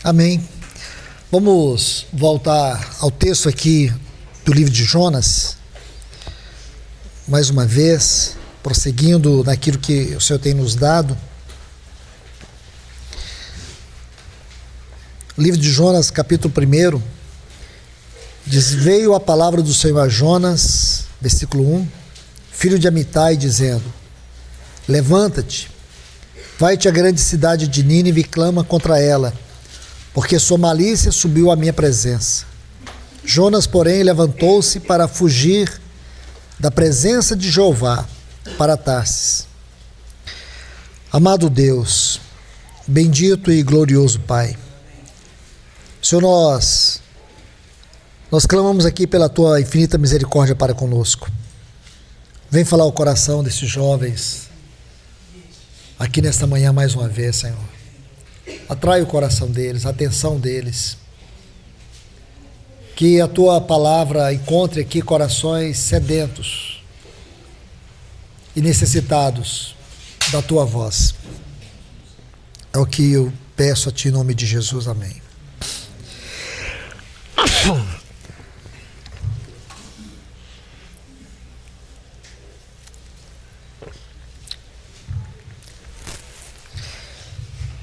Amém. Vamos voltar ao texto aqui do livro de Jonas, mais uma vez, prosseguindo naquilo que o Senhor tem nos dado. O livro de Jonas, capítulo 1, diz: veio a palavra do Senhor a Jonas, versículo 1, filho de Amitai, dizendo: levanta-te, vai-te à grande cidade de Nínive e clama contra ela, porque sua malícia subiu à minha presença. Jonas, porém, levantou-se para fugir da presença de Jeová para Tarsis. Amado Deus, bendito e glorioso Pai, Senhor, nós clamamos aqui pela Tua infinita misericórdia para conosco. Vem falar o coração desses jovens aqui nesta manhã mais uma vez, Senhor. Atrai o coração deles, a atenção deles. Que a Tua palavra encontre aqui corações sedentos e necessitados da Tua voz. É o que eu peço a Ti em nome de Jesus, amém.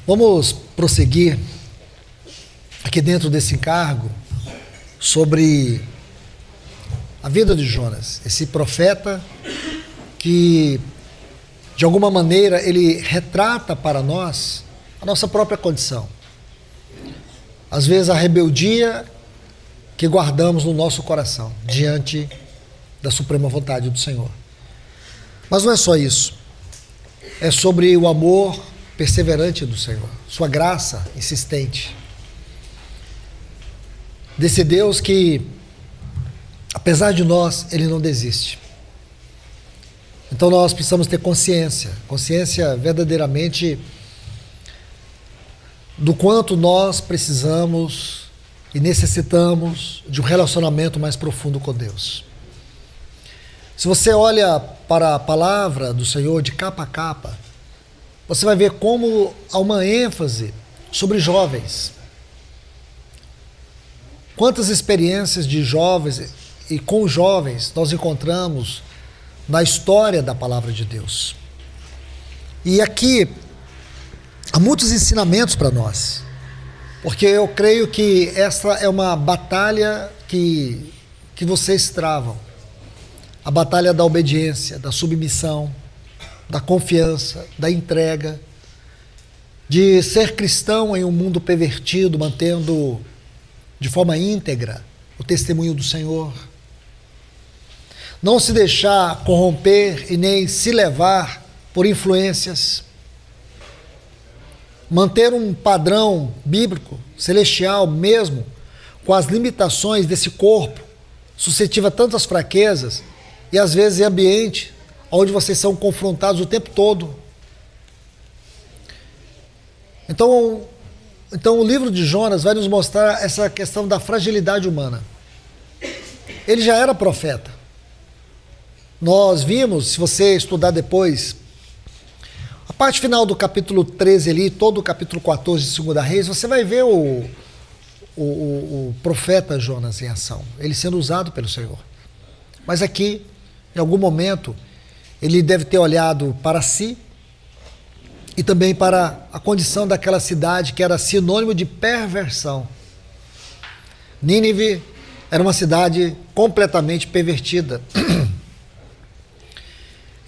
Vamos prosseguir aqui dentro desse encargo sobre a vida de Jonas, esse profeta que, de alguma maneira, ele retrata para nós a nossa própria condição. Às vezes a rebeldia que guardamos no nosso coração diante da suprema vontade do Senhor. Mas não é só isso. É sobre o amor perseverante do Senhor, sua graça insistente, desse Deus que, apesar de nós, Ele não desiste. Então nós precisamos ter consciência verdadeiramente do quanto nós precisamos e necessitamos de um relacionamento mais profundo com Deus. Se você olha para a palavra do Senhor de capa a capa, você vai ver como há uma ênfase sobre jovens. Quantas experiências de jovens e com jovens nós encontramos na história da palavra de Deus. E aqui há muitos ensinamentos para nós, porque eu creio que essa é uma batalha que vocês travam. A batalha da obediência, da submissão, da confiança, da entrega, de ser cristão em um mundo pervertido, mantendo de forma íntegra o testemunho do Senhor. Não se deixar corromper e nem se levar por influências. Manter um padrão bíblico, celestial mesmo, com as limitações desse corpo, suscetível a tantas fraquezas, e às vezes em ambiente onde vocês são confrontados o tempo todo. Então o livro de Jonas vai nos mostrar essa questão da fragilidade humana. Ele já era profeta. Nós vimos, se você estudar depois, a parte final do capítulo 13 ali, todo o capítulo 14 de 2 Reis, você vai ver o profeta Jonas em ação, ele sendo usado pelo Senhor. Mas aqui, em algum momento, ele deve ter olhado para si e também para a condição daquela cidade que era sinônimo de perversão. Nínive era uma cidade completamente pervertida.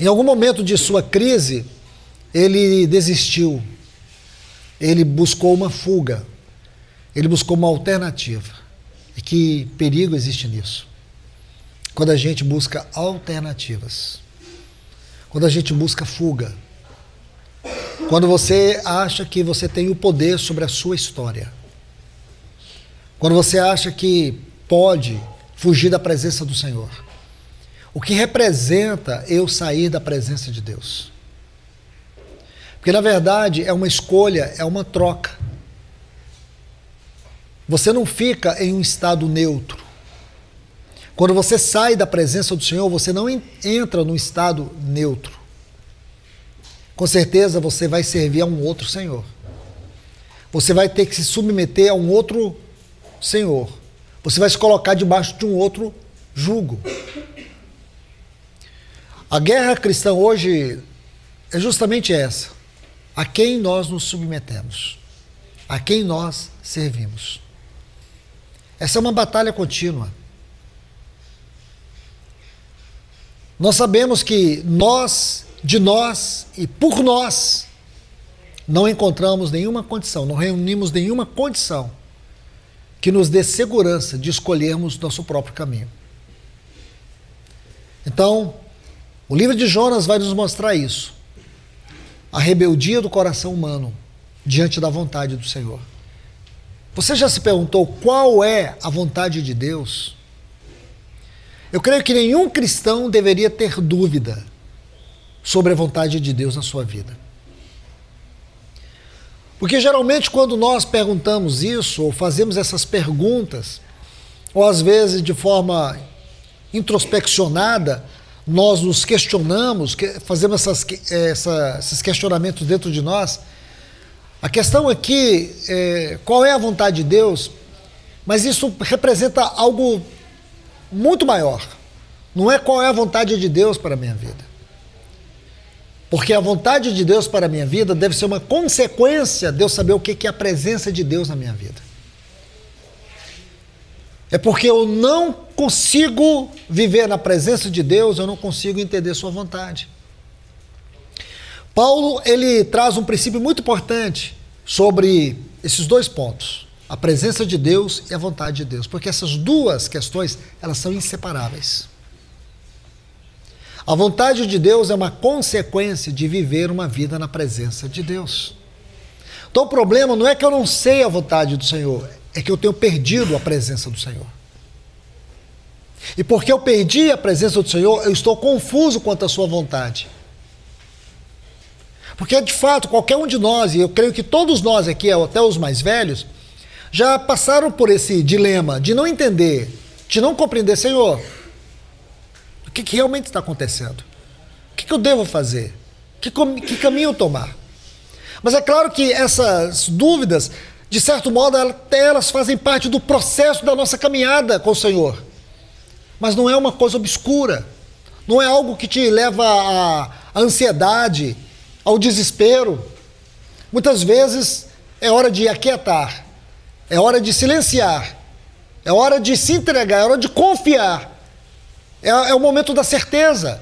Em algum momento de sua crise, ele desistiu, ele buscou uma fuga, ele buscou uma alternativa. E que perigo existe nisso? Quando a gente busca alternativas, quando a gente busca fuga, quando você acha que você tem o poder sobre a sua história, quando você acha que pode fugir da presença do Senhor. O que representa eu sair da presença de Deus? Porque na verdade é uma escolha, é uma troca. Você não fica em um estado neutro. Quando você sai da presença do Senhor, você não entra num estado neutro. Com certeza você vai servir a um outro Senhor. você vai ter que se submeter a um outro senhor. Você vai se colocar debaixo de um outro jugo. A guerra cristã hoje é justamente essa. A quem nós nos submetemos? A quem nós servimos? Essa é uma batalha contínua. Nós sabemos que de nós e por nós, não encontramos nenhuma condição, não reunimos nenhuma condição que nos dê segurança de escolhermos nosso próprio caminho. Então, o livro de Jonas vai nos mostrar isso. A rebeldia do coração humano diante da vontade do Senhor. Você já se perguntou qual é a vontade de Deus? Eu creio que nenhum cristão deveria ter dúvida sobre a vontade de Deus na sua vida. Porque geralmente quando nós perguntamos isso, ou fazemos essas perguntas, ou às vezes de forma introspeccionada, nós nos questionamos, fazemos esses questionamentos dentro de nós. A questão aqui é qual é a vontade de Deus, mas isso representa algo muito maior. Não é qual é a vontade de Deus para a minha vida. Porque a vontade de Deus para a minha vida deve ser uma consequência de eu saber o que é a presença de Deus na minha vida. É porque eu não consigo viver na presença de Deus, eu não consigo entender sua vontade. Paulo, ele traz um princípio muito importante sobre esses dois pontos, a presença de Deus e a vontade de Deus, porque essas duas questões, elas são inseparáveis. A vontade de Deus é uma consequência de viver uma vida na presença de Deus. Então o problema não é que eu não sei a vontade do Senhor, é que eu tenho perdido a presença do Senhor. E porque eu perdi a presença do Senhor, eu estou confuso quanto à sua vontade. Porque de fato, qualquer um de nós, e eu creio que todos nós aqui, até os mais velhos, já passaram por esse dilema de não entender, de não compreender, Senhor, o que realmente está acontecendo? O que eu devo fazer? Que caminho tomar? Mas é claro que essas dúvidas, de certo modo, elas fazem parte do processo da nossa caminhada com o Senhor. Mas não é uma coisa obscura. Não é algo que te leva à ansiedade, ao desespero. Muitas vezes é hora de aquietar, é hora de silenciar, é hora de se entregar, é hora de confiar. É o momento da certeza,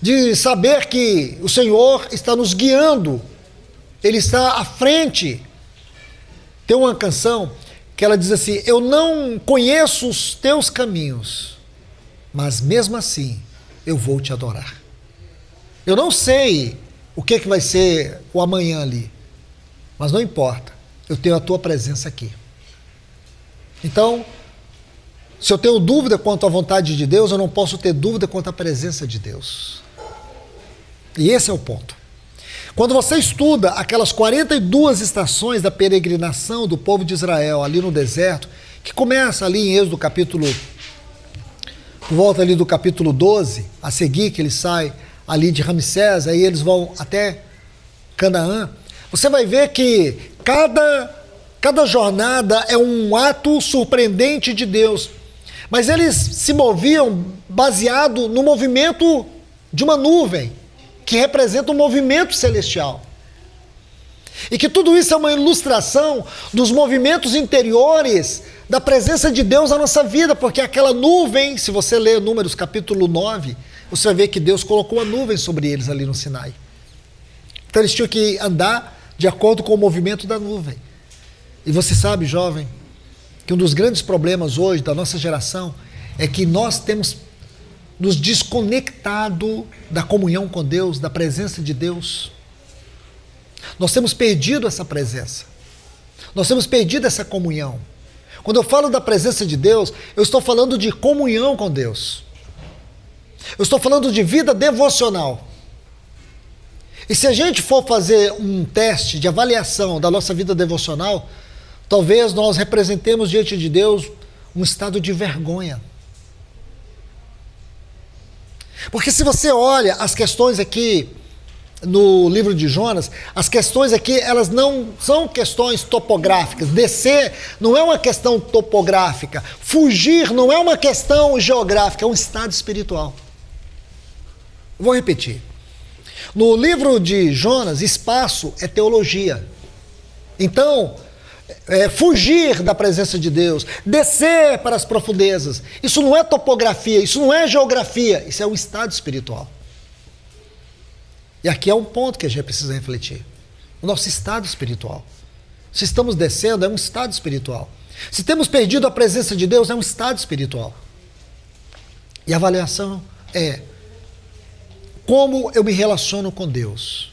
de saber que o Senhor está nos guiando, Ele está à frente. Tem uma canção que ela diz assim: eu não conheço os teus caminhos, mas mesmo assim eu vou te adorar. Eu não sei o que vai ser o amanhã ali, mas não importa, eu tenho a tua presença aqui. Então, se eu tenho dúvida quanto à vontade de Deus, eu não posso ter dúvida quanto à presença de Deus. E esse é o ponto. Quando você estuda aquelas 42 estações da peregrinação do povo de Israel ali no deserto, que começa ali em Êxodo capítulo, por volta ali do capítulo 12, a seguir que ele sai ali de Ramsés, aí eles vão até Canaã, você vai ver que cada jornada é um ato surpreendente de Deus. Mas eles se moviam baseado no movimento de uma nuvem, que representa um movimento celestial. E que tudo isso é uma ilustração dos movimentos interiores da presença de Deus na nossa vida, porque aquela nuvem, se você ler Números capítulo 9, você vai ver que Deus colocou uma nuvem sobre eles ali no Sinai. Então eles tinham que andar de acordo com o movimento da nuvem. E você sabe, jovem, que um dos grandes problemas hoje da nossa geração é que nós temos nos desconectado da comunhão com Deus, da presença de Deus. Nós temos perdido essa presença. Nós temos perdido essa comunhão. Quando eu falo da presença de Deus, eu estou falando de comunhão com Deus. Eu estou falando de vida devocional. E se a gente for fazer um teste de avaliação da nossa vida devocional, talvez nós representemos diante de Deus um estado de vergonha. Porque se você olha as questões aqui no livro de Jonas, as questões aqui, elas não são questões topográficas. Descer não é uma questão topográfica. Fugir não é uma questão geográfica, é um estado espiritual. Vou repetir. No livro de Jonas, espaço é teologia. Então, fugir da presença de Deus, descer para as profundezas, isso não é topografia, isso não é geografia, isso é um estado espiritual. E aqui é um ponto que a gente precisa refletir. O nosso estado espiritual. Se estamos descendo, é um estado espiritual. Se temos perdido a presença de Deus, é um estado espiritual. E a avaliação é: como eu me relaciono com Deus?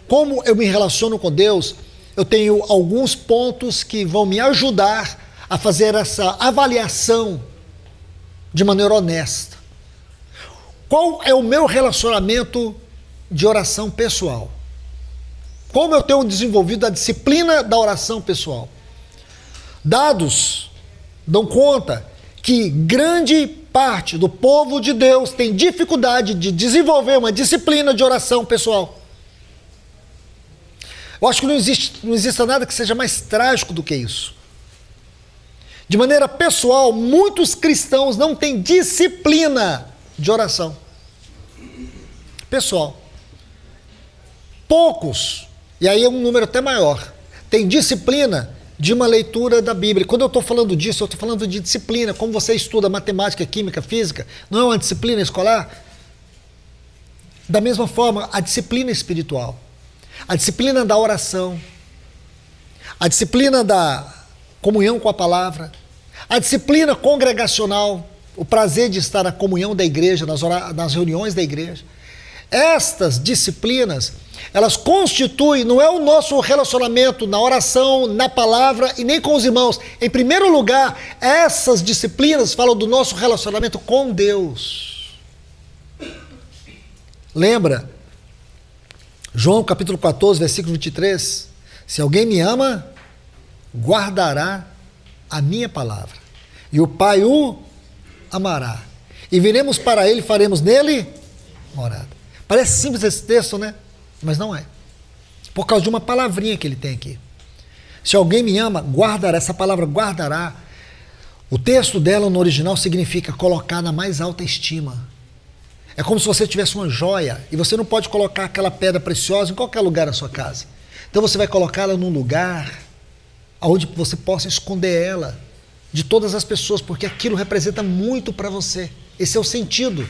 Como eu me relaciono com Deus, eu tenho alguns pontos que vão me ajudar a fazer essa avaliação de maneira honesta. Qual é o meu relacionamento de oração pessoal? Como eu tenho desenvolvido a disciplina da oração pessoal? Dados dão conta que grande parte do povo de Deus tem dificuldade de desenvolver uma disciplina de oração pessoal. Eu acho que não existe nada que seja mais trágico do que isso. De maneira pessoal, muitos cristãos não têm disciplina de oração pessoal. Poucos, e aí é um número até maior, têm disciplina de uma leitura da Bíblia. Quando eu estou falando disso, eu estou falando de disciplina, como você estuda matemática, química, física, não é uma disciplina escolar? Da mesma forma, a disciplina espiritual, a disciplina da oração, a disciplina da comunhão com a palavra, a disciplina congregacional, o prazer de estar na comunhão da igreja, nas reuniões da igreja. Estas disciplinas, elas constituem, não é o nosso relacionamento na oração, na palavra e nem com os irmãos. Em primeiro lugar, essas disciplinas falam do nosso relacionamento com Deus. Lembra? João capítulo 14, versículo 23. Se alguém me ama, guardará a minha palavra, e o Pai o amará. E viremos para ele e faremos nele morada. Parece simples esse texto, né? Mas não é. Por causa de uma palavrinha que ele tem aqui. Se alguém me ama, guardará. Essa palavra guardará, o texto dela no original significa colocar na mais alta estima. É como se você tivesse uma joia e você não pode colocar aquela pedra preciosa em qualquer lugar na sua casa. Então você vai colocá-la num lugar onde você possa esconder ela de todas as pessoas, porque aquilo representa muito para você. Esse é o sentido.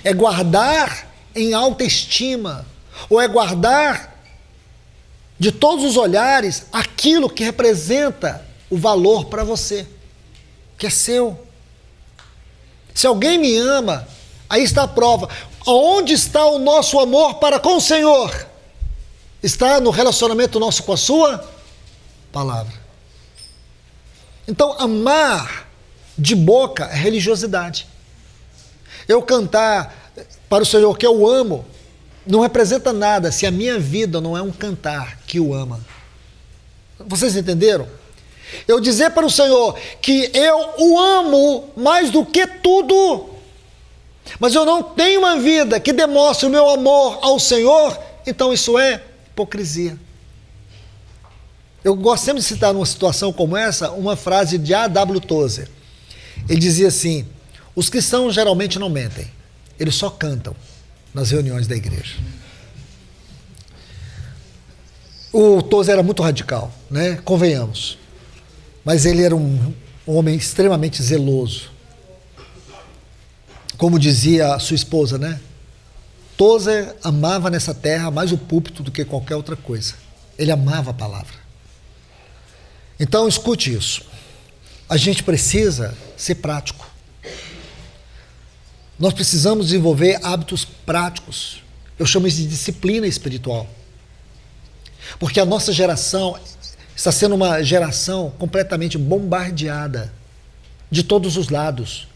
É guardar em alta estima, ou é guardar de todos os olhares aquilo que representa o valor para você, que é seu. Se alguém me ama, aí está a prova. Onde está o nosso amor para com o Senhor? Está no relacionamento nosso com a sua palavra. Então, amar de boca é religiosidade. Eu cantar para o Senhor que eu amo não representa nada se a minha vida não é um cantar que o ama. Vocês entenderam? Eu dizer para o Senhor que eu o amo mais do que tudo, mas eu não tenho uma vida que demonstre o meu amor ao Senhor, então isso é hipocrisia. Eu gosto sempre de citar numa situação como essa uma frase de A.W. Tozer. Ele dizia assim: os cristãos geralmente não mentem, eles só cantam nas reuniões da igreja. O Tozer era muito radical, né? Convenhamos. Mas ele era um homem extremamente zeloso. Como dizia a sua esposa, né? Tozer amava nessa terra mais o púlpito do que qualquer outra coisa. Ele amava a palavra. Então, escute isso. A gente precisa ser prático. Nós precisamos desenvolver hábitos práticos. Eu chamo isso de disciplina espiritual. Porque a nossa geração está sendo uma geração completamente bombardeada de todos os lados.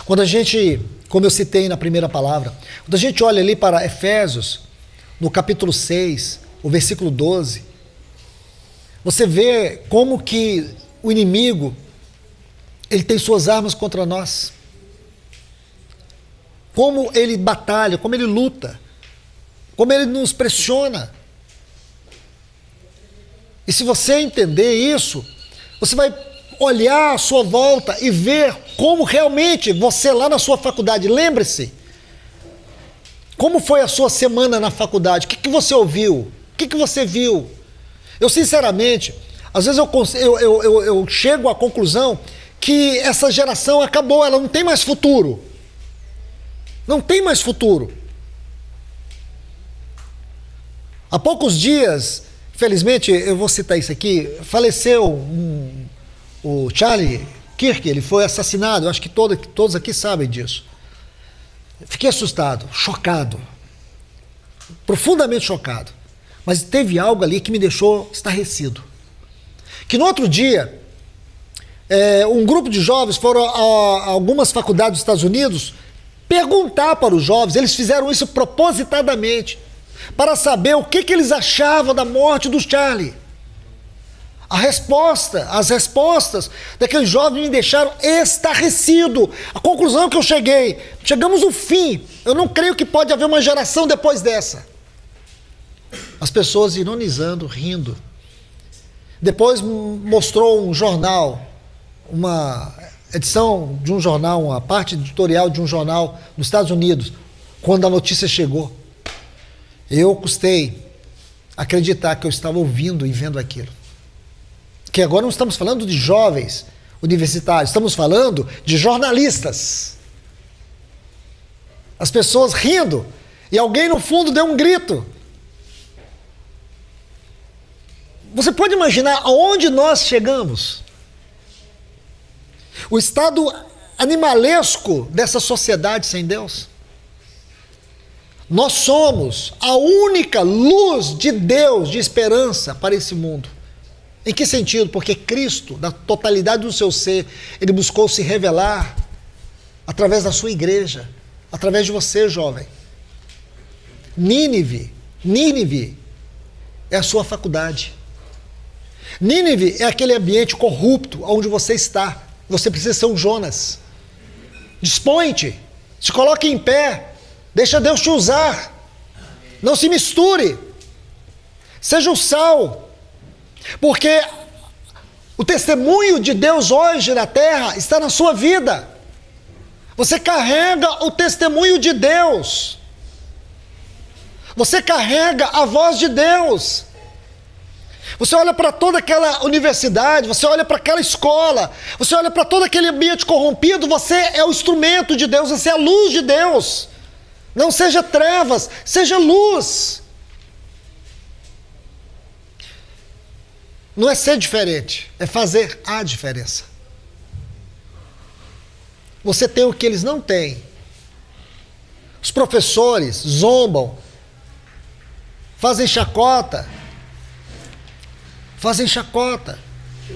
Quando a gente, como eu citei na primeira palavra, quando a gente olha ali para Efésios, no capítulo 6, o versículo 12, você vê como que o inimigo, ele tem suas armas contra nós. Como ele batalha, como ele luta. como ele nos pressiona. E se você entender isso, você vai olhar à sua volta e ver como realmente você lá na sua faculdade, lembre-se, como foi a sua semana na faculdade, o que você ouviu, o que você viu. Eu sinceramente, às vezes eu chego à conclusão que essa geração acabou, ela não tem mais futuro. Não tem mais futuro. Há poucos dias, felizmente, eu vou citar isso aqui, faleceu o Charlie Kirk, ele foi assassinado, eu acho que todos aqui sabem disso. Fiquei assustado, chocado, profundamente chocado, mas teve algo ali que me deixou estarrecido. Que no outro dia, um grupo de jovens foram a algumas faculdades dos Estados Unidos perguntar para os jovens, eles fizeram isso propositadamente, para saber o que eles achavam da morte do Charlie. As respostas daqueles jovens me deixaram estarrecido. A conclusão que eu chegamos no fim. Eu não creio que pode haver uma geração depois dessa. As pessoas ironizando, rindo. Depois mostrou um jornal, uma edição de um jornal, uma parte editorial de um jornal nos Estados Unidos, quando a notícia chegou. Eu custei acreditar que eu estava ouvindo e vendo aquilo. Que agora não estamos falando de jovens universitários, estamos falando de jornalistas. As pessoas rindo, e alguém no fundo deu um grito. Você pode imaginar aonde nós chegamos? O estado animalesco dessa sociedade sem Deus. Nós somos a única luz de Deus, de esperança para esse mundo. Em que sentido? Porque Cristo, da totalidade do seu ser, ele buscou se revelar através da sua igreja, através de você, jovem. Nínive é a sua faculdade. Nínive é aquele ambiente corrupto onde você está. Você precisa ser um Jonas. Dispõe-te, se coloque em pé, deixa Deus te usar. Não se misture. Seja o sal. Porque o testemunho de Deus hoje na terra está na sua vida. Você carrega o testemunho de Deus. Você carrega a voz de Deus. Você olha para toda aquela universidade, você olha para aquela escola, você olha para todo aquele ambiente corrompido, você é o instrumento de Deus, você é a luz de Deus. Não seja trevas, seja luz. Não é ser diferente, é fazer a diferença. Você tem o que eles não têm. Os professores zombam, fazem chacota,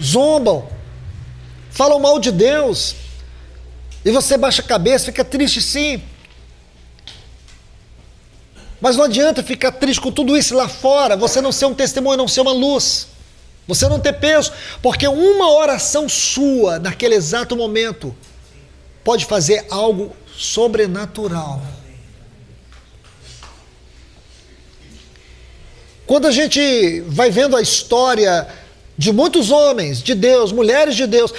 zombam, falam mal de Deus, e você baixa a cabeça, fica triste sim. Mas não adianta ficar triste com tudo isso lá fora, você não ser um testemunho, não ser uma luz. Você não ter peso, porque uma oração sua, naquele exato momento, pode fazer algo sobrenatural. Quando a gente vai vendo a história de muitos homens de Deus, mulheres de Deus,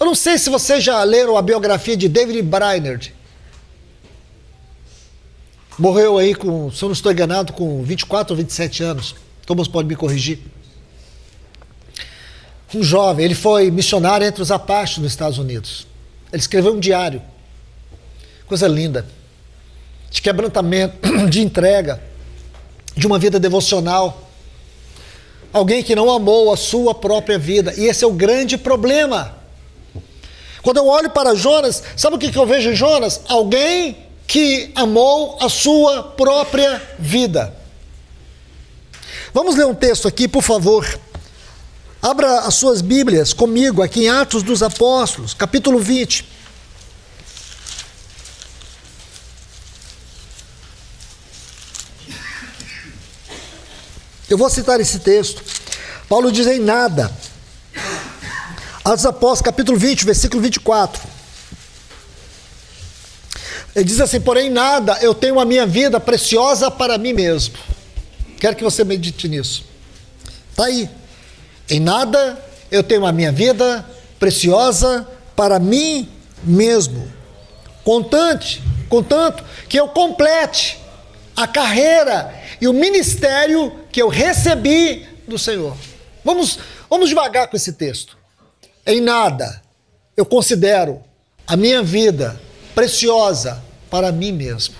eu não sei se vocês já leram a biografia de David Brainerd. Morreu aí, se eu não estou enganado, com 24 ou 27 anos. Thomas pode me corrigir. Um jovem, ele foi missionário entre os Apaches nos Estados Unidos. Ele escreveu um diário. Coisa linda. De quebrantamento, de entrega, de uma vida devocional. Alguém que não amou a sua própria vida. E esse é o grande problema. Quando eu olho para Jonas, sabe o que eu vejo em Jonas? Alguém que amou a sua própria vida. Vamos ler um texto aqui, por favor. Abra as suas Bíblias comigo aqui em Atos dos Apóstolos, capítulo 20. Eu vou citar esse texto. Paulo diz em nada. Atos dos Apóstolos, capítulo 20, versículo 24. Ele diz assim: porém nada, eu tenho a minha vida preciosa para mim mesmo. Quero que você medite nisso. Está aí. Em nada eu tenho a minha vida preciosa para mim mesmo. Contanto que eu complete a carreira e o ministério que eu recebi do Senhor. Vamos devagar com esse texto. Em nada eu considero a minha vida preciosa para mim mesmo.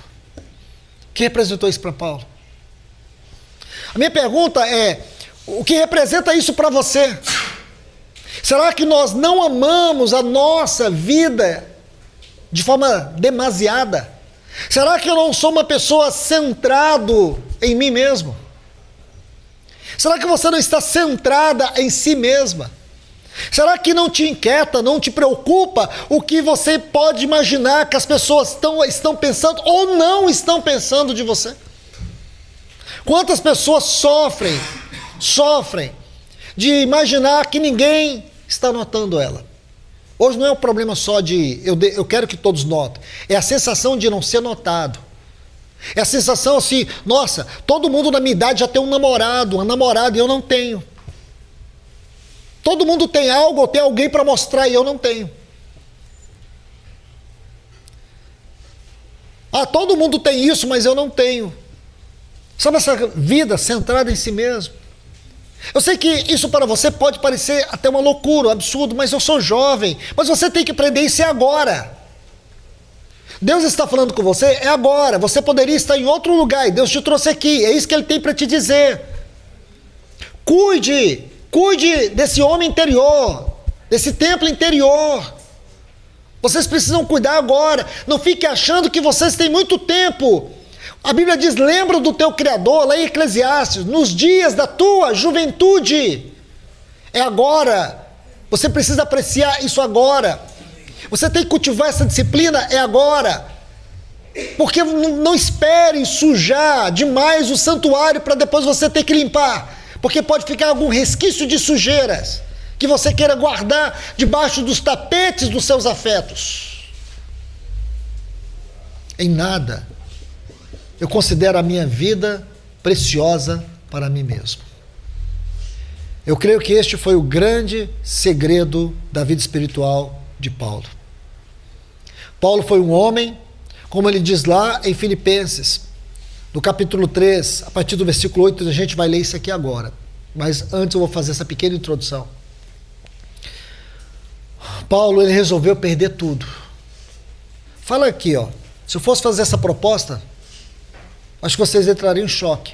Quem representou isso para Paulo? A minha pergunta é: o que representa isso para você? Será que nós não amamos a nossa vida de forma demasiada? Será que eu não sou uma pessoa centrado em mim mesmo? Será que você não está centrada em si mesma? Será que não te inquieta, não te preocupa o que você pode imaginar que as pessoas estão pensando ou não estão pensando de você? Quantas pessoas sofrem de imaginar que ninguém está notando ela? Hoje não é um problema só de eu quero que todos notem, é a sensação de não ser notado. É a sensação assim: nossa, todo mundo na minha idade já tem um namorado, uma namorada, e eu não tenho. Todo mundo tem algo ou tem alguém para mostrar e eu não tenho. Ah, todo mundo tem isso, mas eu não tenho. Sabe essa vida centrada em si mesmo? Eu sei que isso para você pode parecer até uma loucura, um absurdo, mas eu sou jovem. Mas você tem que aprender isso agora. Deus está falando com você, é agora. Você poderia estar em outro lugar e Deus te trouxe aqui. É isso que Ele tem para te dizer. Cuide desse homem interior, desse templo interior. Vocês precisam cuidar agora. Não fique achando que vocês têm muito tempo. A Bíblia diz: lembra do teu Criador, lá em Eclesiastes, nos dias da tua juventude. É agora. Você precisa apreciar isso agora. Você tem que cultivar essa disciplina, é agora. Porque não espere sujar demais o santuário para depois você ter que limpar. Porque pode ficar algum resquício de sujeiras que você queira guardar debaixo dos tapetes dos seus afetos. Em nada eu considero a minha vida preciosa para mim mesmo. Eu creio que este foi o grande segredo da vida espiritual de Paulo. Paulo foi um homem, como ele diz lá em Filipenses, no capítulo 3, a partir do versículo 8, a gente vai ler isso aqui agora. Mas antes eu vou fazer essa pequena introdução. Paulo, ele resolveu perder tudo. Fala aqui, ó. Se eu fosse fazer essa proposta, acho que vocês entrariam em choque.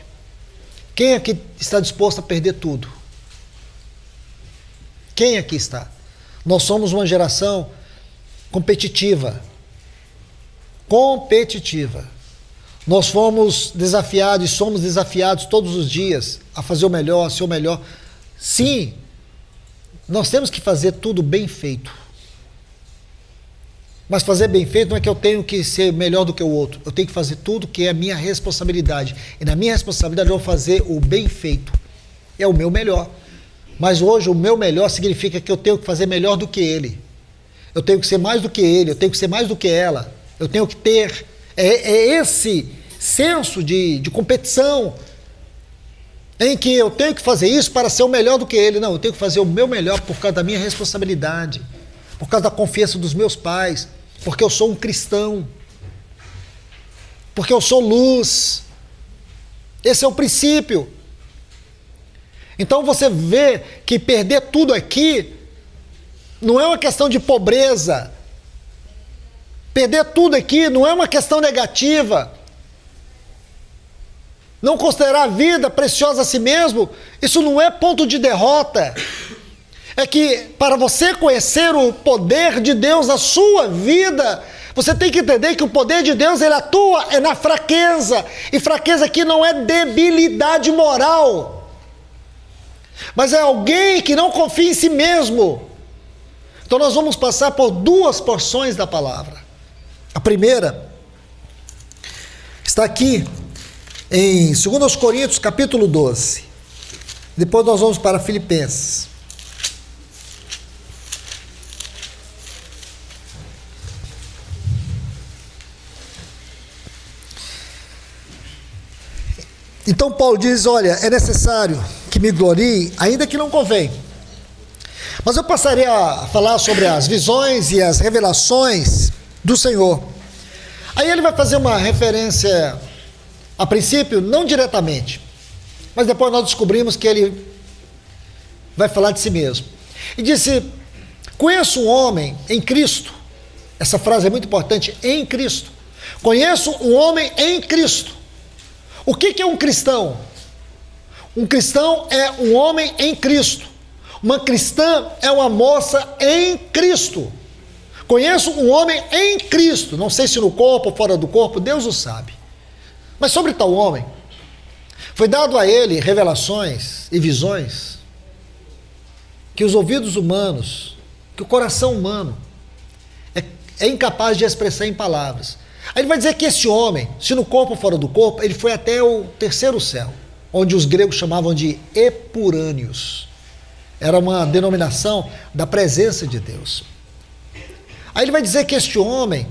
Quem aqui está disposto a perder tudo? Quem aqui está? Nós somos uma geração competitiva. Nós fomos desafiados e somos desafiados todos os dias a fazer o melhor, a ser o melhor. Sim, nós temos que fazer tudo bem feito. Mas fazer bem feito não é que eu tenho que ser melhor do que o outro. Eu tenho que fazer tudo que é minha responsabilidade. E na minha responsabilidade eu vou fazer o bem feito. É o meu melhor. Mas hoje o meu melhor significa que eu tenho que fazer melhor do que ele. Eu tenho que ser mais do que ele, eu tenho que ser mais do que ela. Eu tenho que ter esse senso de competição em que eu tenho que fazer isso para ser o melhor do que ele. Não, eu tenho que fazer o meu melhor por causa da minha responsabilidade, por causa da confiança dos meus pais, porque eu sou um cristão, porque eu sou luz. Esse é o princípio. Então você vê que perder tudo aqui não é uma questão de pobreza. Perder tudo aqui não é uma questão negativa. Não considerar a vida preciosa a si mesmo, isso não é ponto de derrota. É que para você conhecer o poder de Deus na sua vida, você tem que entender que o poder de Deus, ele atua na fraqueza. E fraqueza aqui não é debilidade moral, mas é alguém que não confia em si mesmo. Então nós vamos passar por duas porções da palavra. A primeira está aqui em 2 Coríntios, capítulo 12. Depois nós vamos para Filipenses. Então Paulo diz, olha, é necessário que me glorie, ainda que não convém. Mas eu passarei a falar sobre as visões e as revelações do Senhor. Aí ele vai fazer uma referência, a princípio, não diretamente, mas depois nós descobrimos que ele vai falar de si mesmo. E disse, conheço um homem em Cristo, essa frase é muito importante, em Cristo. Conheço um homem em Cristo. O que é um cristão? Um cristão é um homem em Cristo. Uma cristã é uma moça em Cristo. Conheço um homem em Cristo. Não sei se no corpo ou fora do corpo, Deus o sabe. Mas sobre tal homem, foi dado a ele revelações e visões que os ouvidos humanos, que o coração humano é incapaz de expressar em palavras. Aí ele vai dizer que esse homem, se no corpo ou fora do corpo, ele foi até o terceiro céu, onde os gregos chamavam de epurâneos. Era uma denominação da presença de Deus. Aí ele vai dizer que este homem,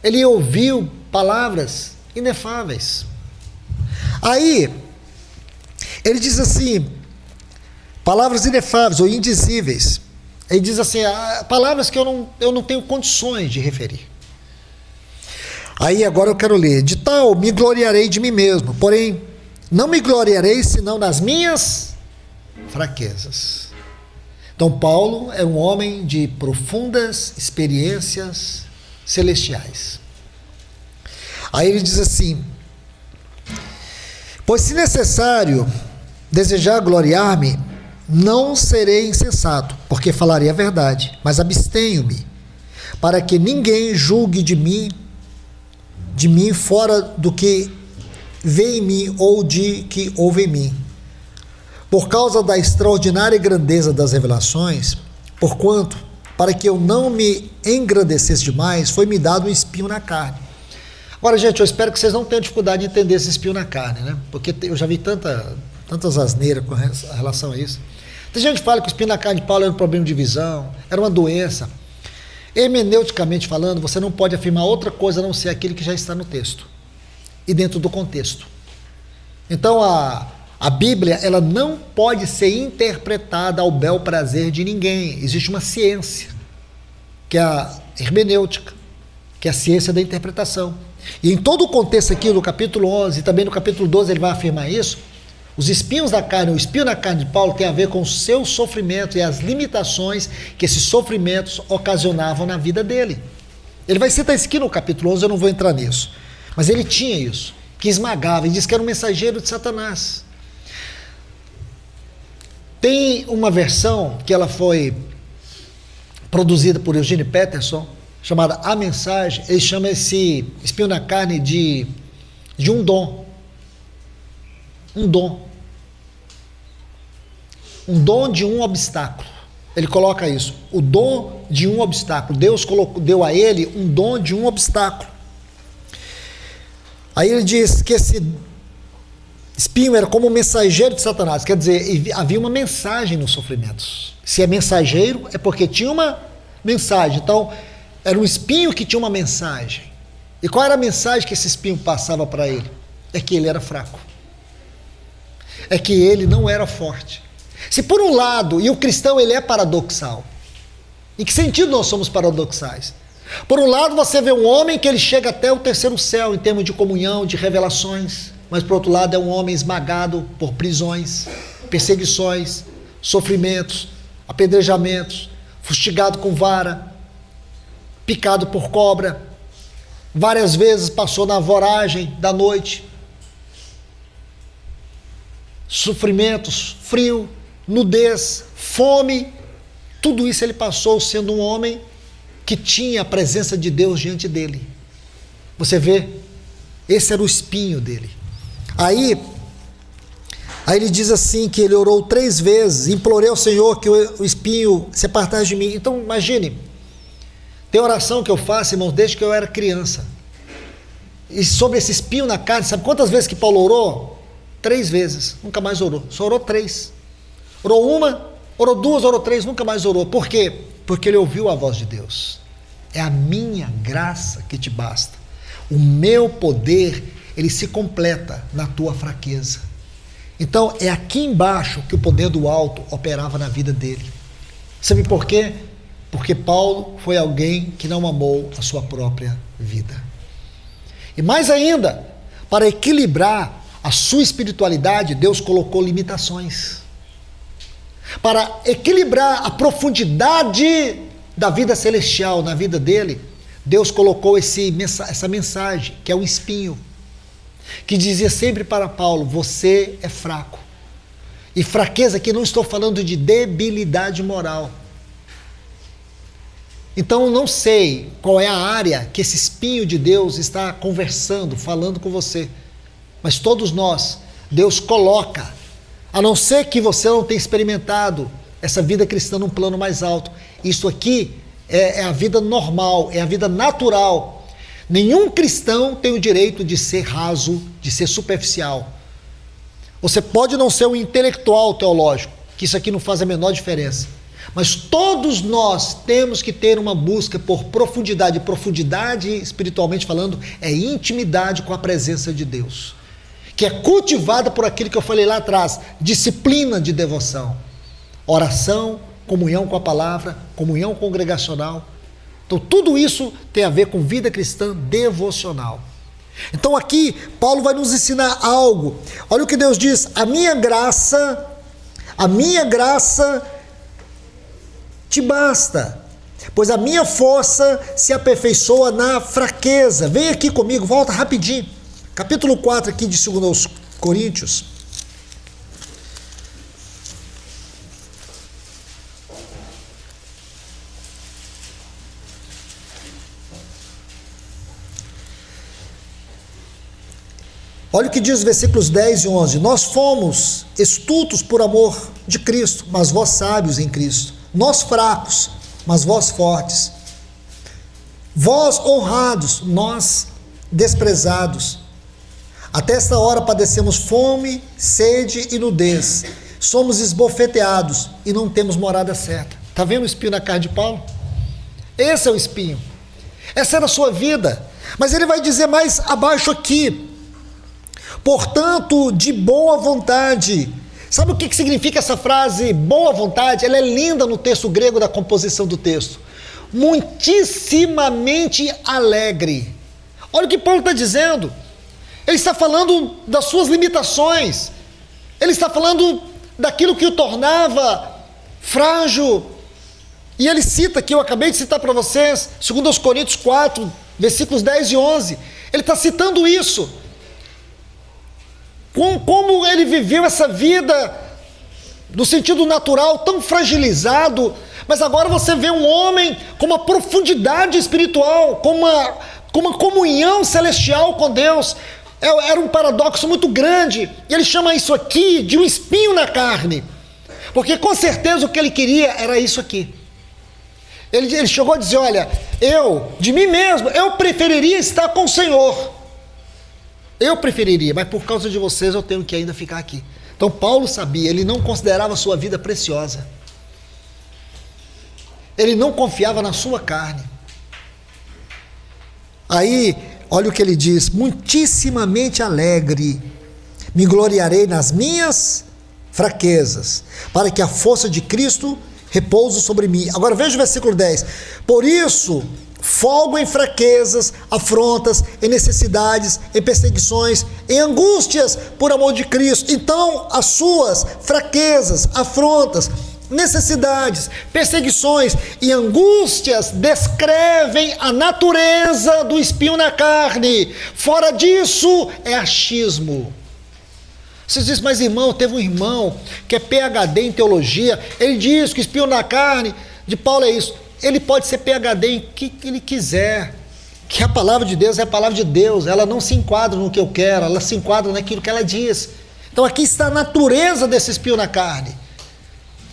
ele ouviu palavras inefáveis. Aí, ele diz assim, palavras inefáveis ou indizíveis. Ele diz assim, palavras que eu não tenho condições de referir. Aí agora eu quero ler, de tal me gloriarei de mim mesmo, porém não me gloriarei senão nas minhas fraquezas. Então Paulo é um homem de profundas experiências celestiais. Aí ele diz assim, pois se necessário desejar gloriar-me, não serei insensato, porque falarei a verdade, mas abstenho-me, para que ninguém julgue de mim fora do que vê em mim ou de que ouve em mim. Por causa da extraordinária grandeza das revelações, porquanto, para que eu não me engrandecesse demais, foi-me dado um espinho na carne. Agora, gente, eu espero que vocês não tenham dificuldade de entender esse espinho na carne, né? Porque eu já vi tantas asneiras com relação a isso. Tem gente que fala que o espinho na carne de Paulo era um problema de visão, era uma doença. Hermeneuticamente falando, você não pode afirmar outra coisa a não ser aquilo que já está no texto e dentro do contexto. Então a Bíblia, ela não pode ser interpretada ao bel prazer de ninguém. Existe uma ciência, que é a hermenêutica, que é a ciência da interpretação. E em todo o contexto aqui do capítulo 11 e também no capítulo 12 ele vai afirmar isso. Os espinhos da carne, o espinho na carne de Paulo tem a ver com o seu sofrimento e as limitações que esses sofrimentos ocasionavam na vida dele. Ele vai citar isso aqui no capítulo 11, eu não vou entrar nisso. Mas ele tinha isso, que esmagava, e diz que era um mensageiro de Satanás. Tem uma versão que ela foi produzida por Eugene Peterson, chamada A Mensagem. Ele chama esse espinho na carne de um dom. Um dom. Um dom de um obstáculo. Ele coloca isso. O dom de um obstáculo. Deus deu a ele um dom de um obstáculo. Aí ele diz que esse espinho era como um mensageiro de Satanás. Quer dizer, havia uma mensagem nos sofrimentos. Se é mensageiro, é porque tinha uma mensagem. Então, era um espinho que tinha uma mensagem. E qual era a mensagem que esse espinho passava para ele? É que ele era fraco. É que ele não era forte. Se por um lado, e o cristão ele é paradoxal. Em que sentido nós somos paradoxais? Por um lado você vê um homem que ele chega até o terceiro céu em termos de comunhão, de revelações, mas por outro lado é um homem esmagado por prisões, perseguições, sofrimentos, apedrejamentos, fustigado com vara, picado por cobra, várias vezes passou na voragem da noite, sofrimentos, frio, nudez, fome, tudo isso ele passou sendo um homem que tinha a presença de Deus diante dele. Você vê, esse era o espinho dele. Aí ele diz assim que ele orou 3 vezes, implorei ao Senhor que o espinho se apartasse de mim. Então imagine, tem oração que eu faço, irmãos, desde que eu era criança. E sobre esse espinho na carne, sabe quantas vezes que Paulo orou? 3 vezes, nunca mais orou, só orou 3. Orou 1, orou 2, orou 3, nunca mais orou. Por quê? Porque ele ouviu a voz de Deus. É a minha graça que te basta. O meu poder ele se completa na tua fraqueza. Então, é aqui embaixo que o poder do alto operava na vida dele. Sabe por quê? Porque Paulo foi alguém que não amou a sua própria vida. E mais ainda, para equilibrar a sua espiritualidade, Deus colocou limitações. Para equilibrar a profundidade da vida celestial na vida dele, Deus colocou essa mensagem, que é um espinho, que dizia sempre para Paulo: você é fraco. E fraqueza aqui não estou falando de debilidade moral. Então eu não sei qual é a área que esse espinho de Deus está conversando, falando com você. Mas todos nós, Deus coloca, a não ser que você não tenha experimentado essa vida cristã num plano mais alto. Isso aqui é a vida normal, é a vida natural. Nenhum cristão tem o direito de ser raso, de ser superficial. Você pode não ser um intelectual teológico, que isso aqui não faz a menor diferença. Mas todos nós temos que ter uma busca por profundidade. Profundidade, espiritualmente falando, é intimidade com a presença de Deus, que é cultivada por aquilo que eu falei lá atrás: disciplina de devoção, oração, comunhão com a palavra, comunhão congregacional. Então tudo isso tem a ver com vida cristã devocional. Então aqui Paulo vai nos ensinar algo. Olha o que Deus diz: a minha graça te basta, pois a minha força se aperfeiçoa na fraqueza. Vem aqui comigo, volta rapidinho. Capítulo 4 aqui de 2 Coríntios. Olha o que diz os versículos 10 e 11. Nós fomos estultos por amor de Cristo, mas vós sábios em Cristo. Nós fracos, mas vós fortes. Vós honrados, nós desprezados. Até esta hora padecemos fome, sede e nudez. Somos esbofeteados e não temos morada certa. Está vendo o espinho na carne de Paulo? Esse é o espinho. Essa era a sua vida. Mas ele vai dizer mais abaixo aqui: portanto, de boa vontade. Sabe o que significa essa frase, boa vontade? Ela é linda no texto grego da composição do texto. Muitíssimamente alegre. Olha o que Paulo está dizendo. Ele está falando das suas limitações. Ele está falando daquilo que o tornava frágil. E ele cita aqui, eu acabei de citar para vocês, 2 Coríntios 4, versículos 10 e 11. Ele está citando isso. Como ele viveu essa vida no sentido natural, tão fragilizado, mas agora você vê um homem com uma profundidade espiritual, com uma comunhão celestial com Deus. Era um paradoxo muito grande, e ele chama isso aqui de um espinho na carne, porque com certeza o que ele queria era isso aqui. Ele chegou a dizer: olha, de mim mesmo, eu preferiria estar com o Senhor. Eu preferiria, mas por causa de vocês eu tenho que ainda ficar aqui. Então Paulo sabia, ele não considerava a sua vida preciosa. Ele não confiava na sua carne. Aí, olha o que ele diz: muitíssimamente alegre, me gloriarei nas minhas fraquezas, para que a força de Cristo repouse sobre mim. Agora veja o versículo 10. Por isso, folgo em fraquezas, afrontas, em necessidades, em perseguições, em angústias por amor de Cristo. Então, as suas fraquezas, afrontas, necessidades, perseguições e angústias descrevem a natureza do espinho na carne. Fora disso, é achismo. Você diz: mas irmão, teve um irmão que é PhD em teologia, ele diz que o espinho na carne de Paulo é isso. Ele pode ser PhD em que ele quiser, que a palavra de Deus é a palavra de Deus, ela não se enquadra no que eu quero, ela se enquadra naquilo que ela diz. Então aqui está a natureza desse espinho na carne.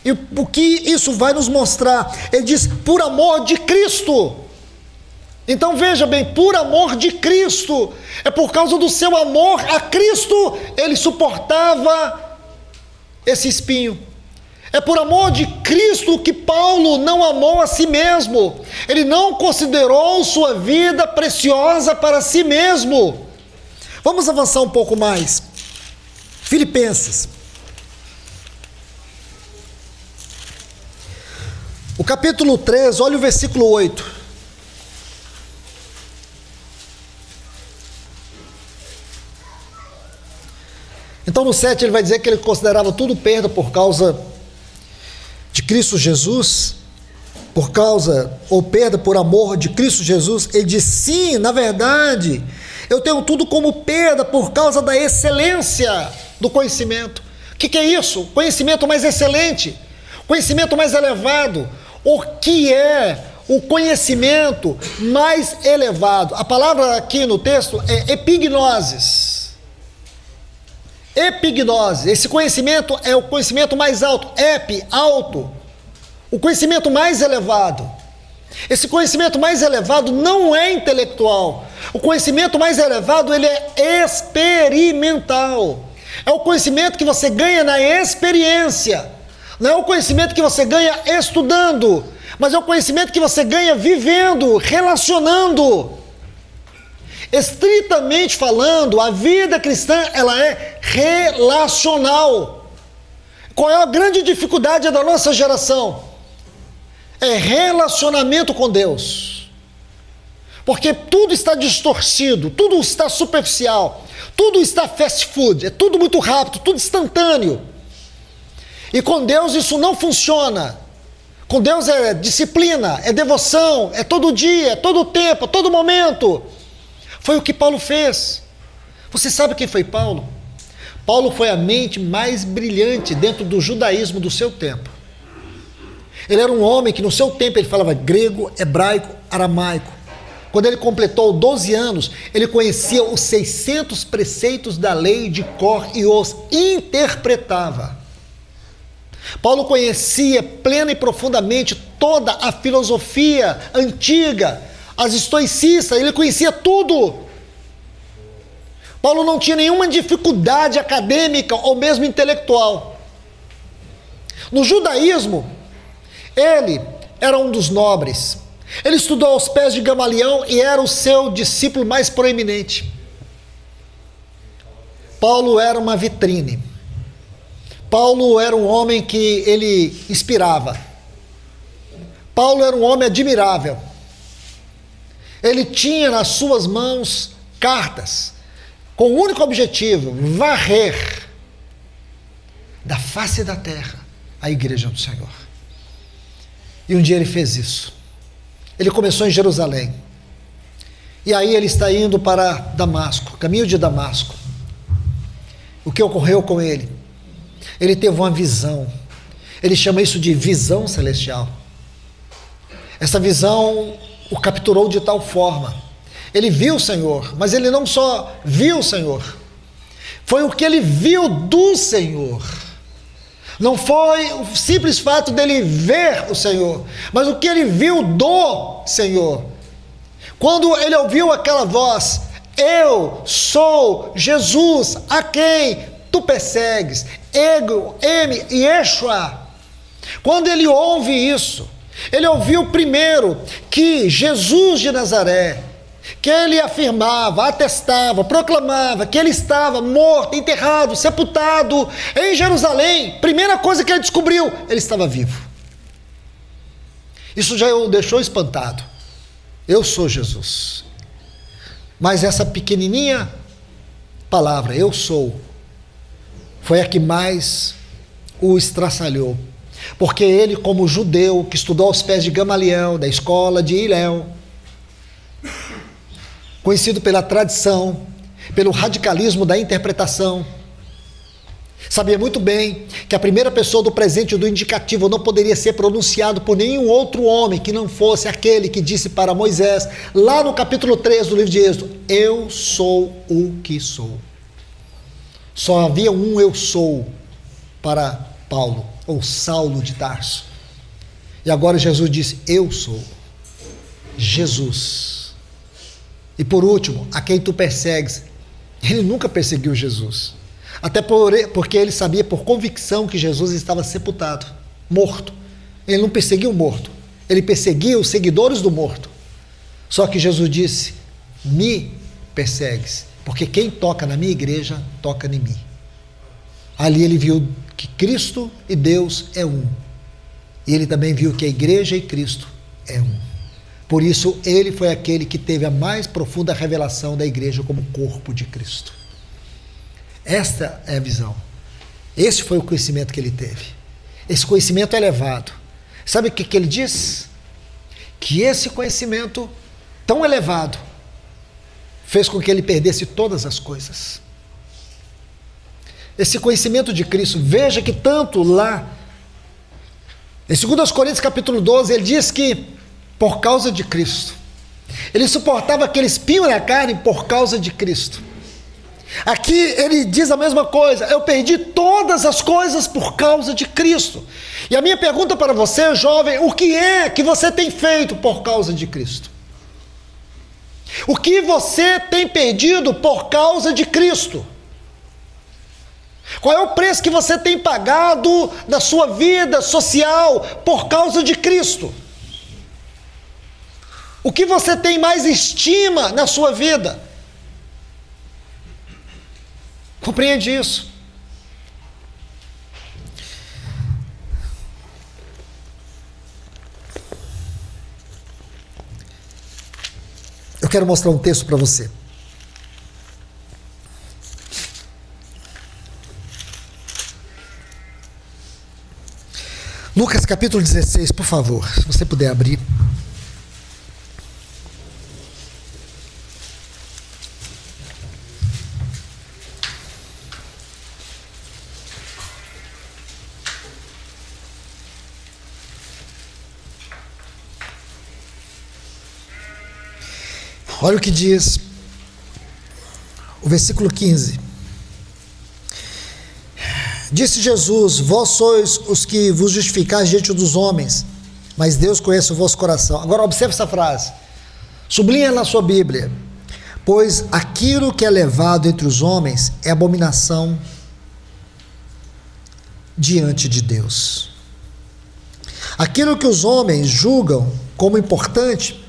E o que isso vai nos mostrar? Ele diz: por amor de Cristo. Então veja bem, por amor de Cristo, é por causa do seu amor a Cristo, ele suportava esse espinho. É por amor de Cristo que Paulo não amou a si mesmo. Ele não considerou sua vida preciosa para si mesmo. Vamos avançar um pouco mais. Filipenses. O capítulo 3, olha o versículo 8. Então no 7 ele vai dizer que ele considerava tudo perda por causa de Cristo Jesus, por causa, ou perda por amor de Cristo Jesus. Ele diz, sim, na verdade, eu tenho tudo como perda por causa da excelência do conhecimento. O que é isso? Conhecimento mais excelente, conhecimento mais elevado. O que é o conhecimento mais elevado? A palavra aqui no texto é epignosis. Epignose, esse conhecimento é o conhecimento mais alto, alto, o conhecimento mais elevado. Esse conhecimento mais elevado não é intelectual, o conhecimento mais elevado ele é experimental, é o conhecimento que você ganha na experiência, não é o conhecimento que você ganha estudando, mas é o conhecimento que você ganha vivendo, relacionando. Estritamente falando, a vida cristã ela é relacional. Qual é a grande dificuldade da nossa geração? É relacionamento com Deus. Porque tudo está distorcido, tudo está superficial, tudo está fast food, é tudo muito rápido, tudo instantâneo. E com Deus isso não funciona. Com Deus é disciplina, é devoção, é todo dia, é todo tempo, é todo momento. Foi o que Paulo fez. Você sabe quem foi Paulo? Paulo foi a mente mais brilhante dentro do judaísmo do seu tempo. Ele era um homem que no seu tempo ele falava grego, hebraico, aramaico. Quando ele completou 12 anos, ele conhecia os 600 preceitos da lei de cor e os interpretava. Paulo conhecia plena e profundamente toda a filosofia antiga, as estoicistas, ele conhecia tudo. Paulo não tinha nenhuma dificuldade acadêmica ou mesmo intelectual. No judaísmo, ele era um dos nobres. Ele estudou aos pés de Gamaliel e era o seu discípulo mais proeminente. Paulo era uma vitrine. Paulo era um homem que ele inspirava. Paulo era um homem admirável. Ele tinha nas suas mãos cartas com o único objetivo, varrer da face da terra a igreja do Senhor. E um dia ele fez isso. Ele começou em Jerusalém. E aí ele está indo para Damasco, caminho de Damasco. O que ocorreu com ele? Ele teve uma visão. Ele chama isso de visão celestial. Essa visão o capturou de tal forma. Ele viu o Senhor, mas ele não só viu o Senhor, foi o que ele viu do Senhor. Não foi o simples fato dele ver o Senhor, mas o que ele viu do Senhor. Quando ele ouviu aquela voz, eu sou Jesus, a quem tu persegues, Ego, Eme e Yeshua. Quando ele ouve isso, ele ouviu primeiro que Jesus de Nazaré, que ele afirmava, atestava, proclamava que ele estava morto, enterrado, sepultado em Jerusalém. Primeira coisa que ele descobriu, ele estava vivo. Isso já o deixou espantado. Eu sou Jesus. Mas essa pequenininha palavra, eu sou, foi a que mais o estraçalhou. Porque ele, como judeu, que estudou aos pés de Gamaliel, da escola de Hilel, conhecido pela tradição, pelo radicalismo da interpretação, sabia muito bem que a primeira pessoa do presente e do indicativo não poderia ser pronunciado por nenhum outro homem que não fosse aquele que disse para Moisés, lá no capítulo 3 do livro de Êxodo, eu sou o que sou. Só havia um eu sou para Paulo, ou Saulo de Tarso. E agora Jesus disse, eu sou Jesus. E por último, a quem tu persegues. Ele nunca perseguiu Jesus. Até porque ele sabia por convicção que Jesus estava sepultado, morto. Ele não perseguiu o morto, ele perseguia os seguidores do morto. Só que Jesus disse, me persegues, porque quem toca na minha igreja, toca em mim. Ali ele viu que Cristo e Deus é um. E ele também viu que a igreja e Cristo é um. Por isso, ele foi aquele que teve a mais profunda revelação da igreja como corpo de Cristo. Esta é a visão. Esse foi o conhecimento que ele teve. Esse conhecimento elevado. Sabe o que ele diz? Que esse conhecimento tão elevado fez com que ele perdesse todas as coisas. Esse conhecimento de Cristo, veja que tanto lá, em 2 Coríntios capítulo 12, ele diz que por causa de Cristo, ele suportava aquele espinho na carne por causa de Cristo. Aqui ele diz a mesma coisa: eu perdi todas as coisas por causa de Cristo. E a minha pergunta para você, jovem, o que é que você tem feito por causa de Cristo? O que você tem perdido por causa de Cristo? Qual é o preço que você tem pagado na sua vida social por causa de Cristo? O que você tem mais estima na sua vida? Compreende isso? Eu quero mostrar um texto para você. Lucas capítulo 16, por favor, se você puder abrir. Olha o que diz o versículo 15. Disse Jesus: vós sois os que vos justificais diante dos homens, mas Deus conhece o vosso coração. Agora observe essa frase, sublinha na sua Bíblia: pois aquilo que é levado entre os homens é abominação diante de Deus. Aquilo que os homens julgam como importante,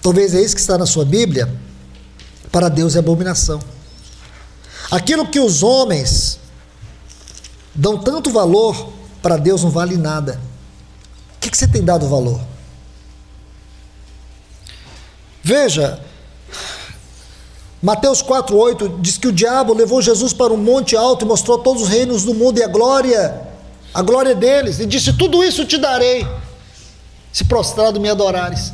talvez é isso que está na sua Bíblia, para Deus é abominação. Aquilo que os homens dão tanto valor, para Deus não vale nada. O que você tem dado valor? Veja, Mateus 4,8 diz que o diabo levou Jesus para um monte alto e mostrou todos os reinos do mundo e a glória deles, e disse: tudo isso te darei, se prostrado me adorares.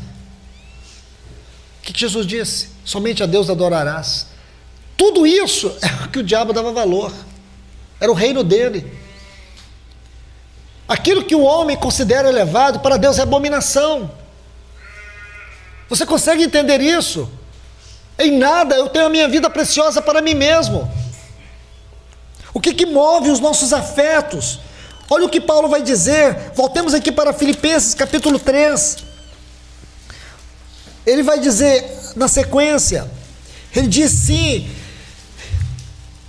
O que Jesus disse? Somente a Deus adorarás. Tudo isso é o que o diabo dava valor, era o reino dele. Aquilo que o homem considera elevado, para Deus é abominação. Você consegue entender isso? Em nada eu tenho a minha vida preciosa para mim mesmo. O que move os nossos afetos? Olha o que Paulo vai dizer. Voltemos aqui para Filipenses capítulo 3. Ele vai dizer na sequência, ele diz: sim,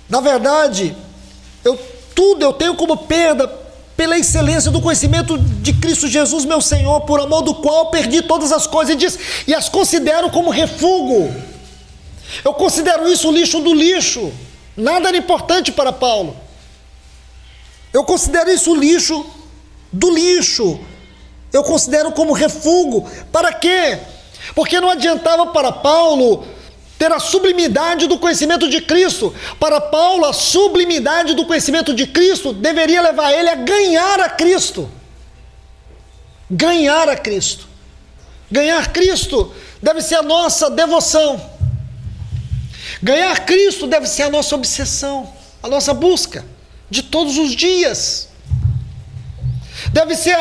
na verdade, tudo eu tenho como perda pela excelência do conhecimento de Cristo Jesus, meu Senhor, por amor do qual perdi todas as coisas. Ele diz: e as considero como refúgio. Eu considero isso o lixo do lixo. Nada era importante para Paulo. Eu considero isso o lixo do lixo. Eu considero como refúgio. Para quê? Porque não adiantava para Paulo ter a sublimidade do conhecimento de Cristo. Para Paulo, a sublimidade do conhecimento de Cristo deveria levar ele a ganhar a Cristo. Ganhar a Cristo. Ganhar Cristo deve ser a nossa devoção. Ganhar Cristo deve ser a nossa obsessão, a nossa busca de todos os dias. Deve ser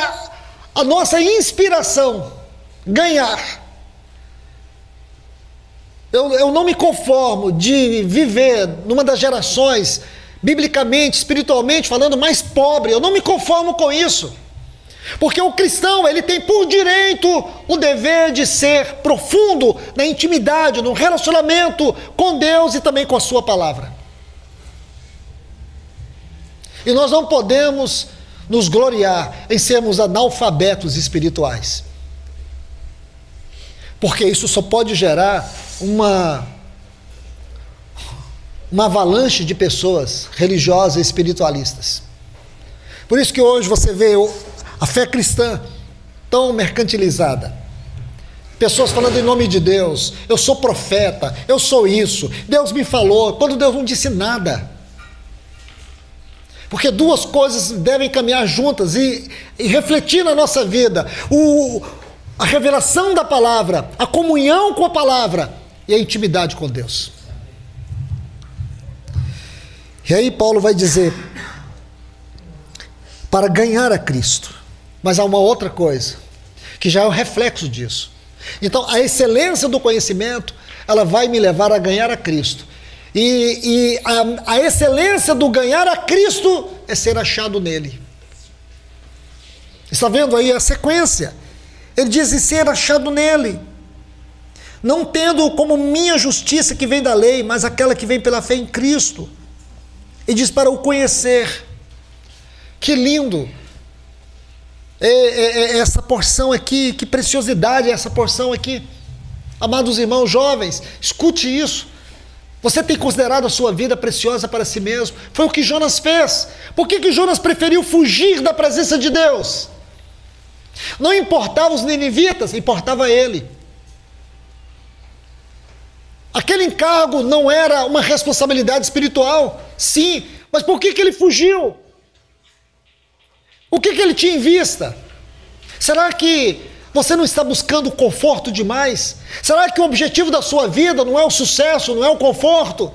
a nossa inspiração. Ganhar. Eu não me conformo de viver numa das gerações, biblicamente, espiritualmente falando, mais pobre. Eu não me conformo com isso. Porque o cristão, ele tem por direito o dever de ser profundo na intimidade, no relacionamento com Deus e também com a sua palavra. E nós não podemos nos gloriar em sermos analfabetos espirituais. Porque isso só pode gerar uma avalanche de pessoas religiosas e espiritualistas. Por isso que hoje você vê a fé cristã tão mercantilizada. Pessoas falando em nome de Deus, eu sou profeta, eu sou isso, Deus me falou, quando Deus não disse nada. Porque duas coisas devem caminhar juntas e refletir na nossa vida: a revelação da palavra, a comunhão com a palavra e a intimidade com Deus. E aí Paulo vai dizer, para ganhar a Cristo. Mas há uma outra coisa, que já é o reflexo disso. Então, a excelência do conhecimento, ela vai me levar a ganhar a Cristo. E a excelência do ganhar a Cristo é ser achado nele. Está vendo aí a sequência? Ele diz, e ser achado nele. Não tendo como minha justiça que vem da lei, mas aquela que vem pela fé em Cristo. E diz, para o conhecer. Que lindo! Essa porção aqui, que preciosidade é essa porção aqui. Amados irmãos jovens, escute isso. Você tem considerado a sua vida preciosa para si mesmo? Foi o que Jonas fez. Por que Jonas preferiu fugir da presença de Deus? Não importava os ninivitas, importava ele. Aquele encargo não era uma responsabilidade espiritual, sim, mas por que ele fugiu? O que ele tinha em vista? Será que você não está buscando conforto demais? Será que o objetivo da sua vida não é o sucesso, não é o conforto?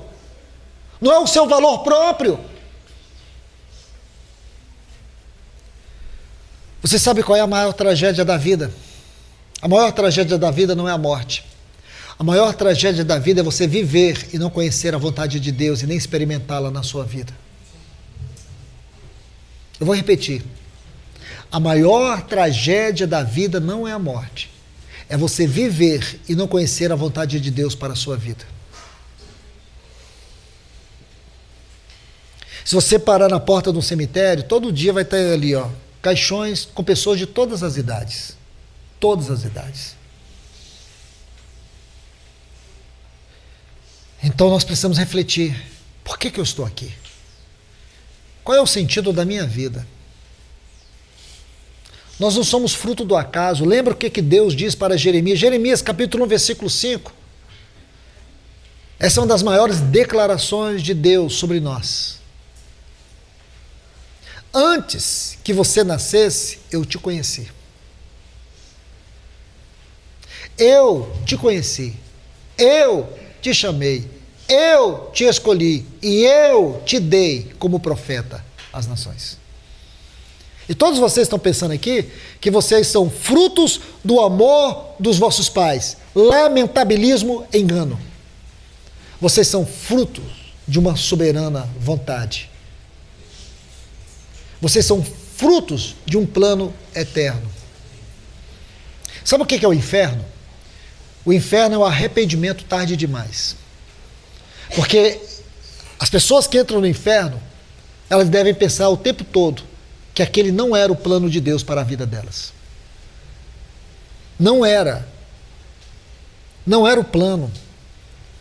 Não é o seu valor próprio? Você sabe qual é a maior tragédia da vida? A maior tragédia da vida não é a morte. A maior tragédia da vida é você viver e não conhecer a vontade de Deus e nem experimentá-la na sua vida. Eu vou repetir. A maior tragédia da vida não é a morte. É você viver e não conhecer a vontade de Deus para a sua vida. Se você parar na porta de um cemitério, todo dia vai ter ali, caixões com pessoas de todas as idades. Todas as idades. Então nós precisamos refletir. Por que eu estou aqui? Qual é o sentido da minha vida? Nós não somos fruto do acaso. Lembra o que Deus diz para Jeremias? Jeremias capítulo 1, versículo 5. Essa é uma das maiores declarações de Deus sobre nós. Antes que você nascesse, eu te conheci. Eu te conheci. Eu te chamei. Eu te escolhi. E eu te dei como profeta às nações. E todos vocês estão pensando aqui que vocês são frutos do amor dos vossos pais. Lamentabilismo, engano. Vocês são frutos de uma soberana vontade. Vocês são frutos de um plano eterno. Sabe o que é o inferno? O inferno é o arrependimento tarde demais. Porque as pessoas que entram no inferno, elas devem pensar o tempo todo que aquele não era o plano de Deus para a vida delas. Não era. Não era o plano.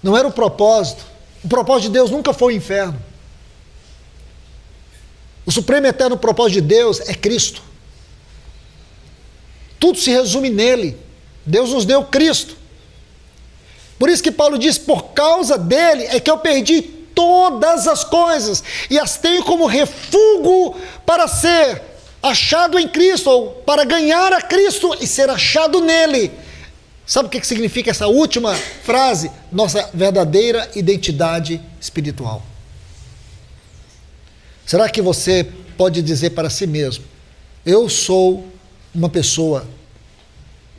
Não era o propósito. O propósito de Deus nunca foi o inferno. O supremo e eterno propósito de Deus é Cristo. Tudo se resume nele. Deus nos deu Cristo. Por isso que Paulo diz, por causa dele é que eu perdi todas as coisas e as tenho como refúgio para ser achado em Cristo, ou para ganhar a Cristo e ser achado nele. Sabe o que significa essa última frase? Nossa verdadeira identidade espiritual. Será que você pode dizer para si mesmo, eu sou uma pessoa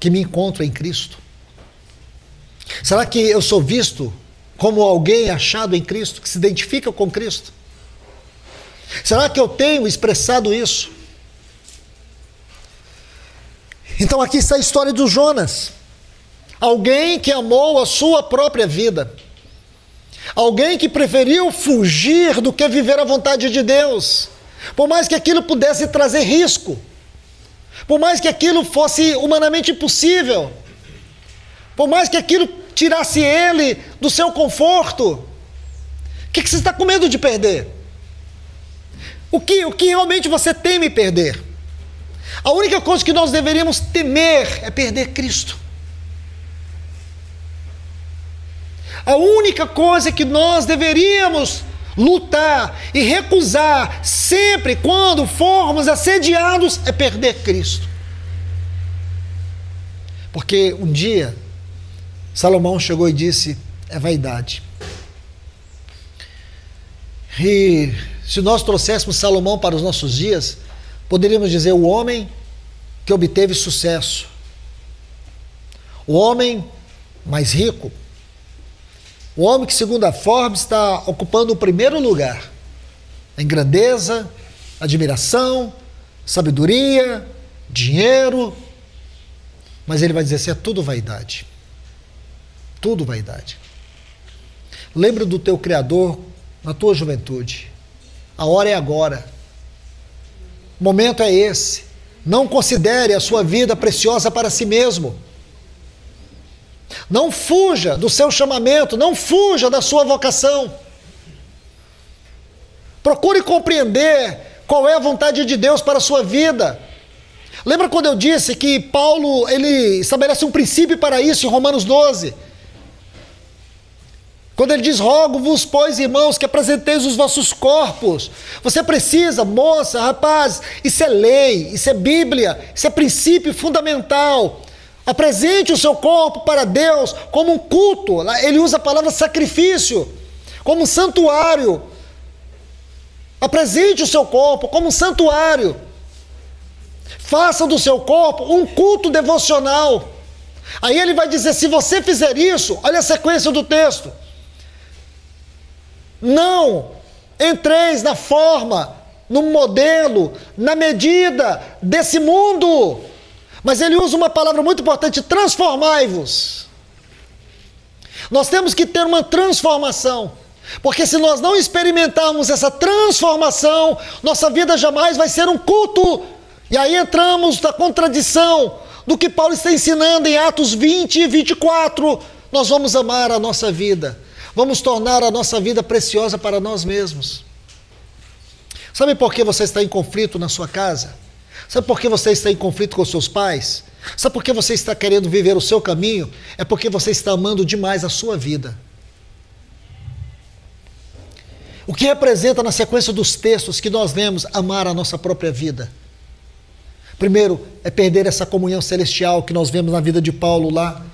que me encontro em Cristo? Será que eu sou visto como alguém achado em Cristo, que se identifica com Cristo? Será que eu tenho expressado isso? Então aqui está a história do Jonas. Alguém que amou a sua própria vida. Alguém que preferiu fugir do que viver a vontade de Deus. Por mais que aquilo pudesse trazer risco. Por mais que aquilo fosse humanamente impossível. Por mais que aquilo tirasse ele do seu conforto. que você está com medo de perder? O que realmente você teme perder? A única coisa que nós deveríamos temer é perder Cristo. A única coisa que nós deveríamos lutar e recusar sempre quando formos assediados é perder Cristo. Porque um dia Salomão chegou e disse: é vaidade. E se nós trouxéssemos Salomão para os nossos dias, poderíamos dizer o homem que obteve sucesso, o homem mais rico, o homem que, segundo a Forbes, está ocupando o primeiro lugar em grandeza, admiração, sabedoria, dinheiro. Mas ele vai dizer assim: é tudo vaidade. Tudo vaidade. Lembra do teu Criador na tua juventude. A hora é agora. O momento é esse. Não considere a sua vida preciosa para si mesmo. Não fuja do seu chamamento, não fuja da sua vocação. Procure compreender qual é a vontade de Deus para a sua vida. Lembra quando eu disse que Paulo, ele estabelece um princípio para isso em Romanos 12? Quando ele diz: rogo-vos, pois, irmãos, que apresenteis os vossos corpos. Você precisa, moça, rapaz, isso é lei, isso é Bíblia, isso é princípio fundamental. Apresente o seu corpo para Deus como um culto. Ele usa a palavra sacrifício, como um santuário. Apresente o seu corpo como um santuário. Faça do seu corpo um culto devocional. Aí ele vai dizer: se você fizer isso, olha a sequência do texto. Não entreis na forma, no modelo, na medida desse mundo. Mas ele usa uma palavra muito importante: transformai-vos. Nós temos que ter uma transformação, porque se nós não experimentarmos essa transformação, nossa vida jamais vai ser um culto. E aí entramos na contradição do que Paulo está ensinando em Atos 20 e 24. Nós vamos amar a nossa vida, vamos tornar a nossa vida preciosa para nós mesmos. Sabe por que você está em conflito na sua casa? Sabe por que você está em conflito com seus pais? Sabe por que você está querendo viver o seu caminho? É porque você está amando demais a sua vida. O que representa na sequência dos textos que nós vemos amar a nossa própria vida? Primeiro, é perder essa comunhão celestial que nós vemos na vida de Paulo lá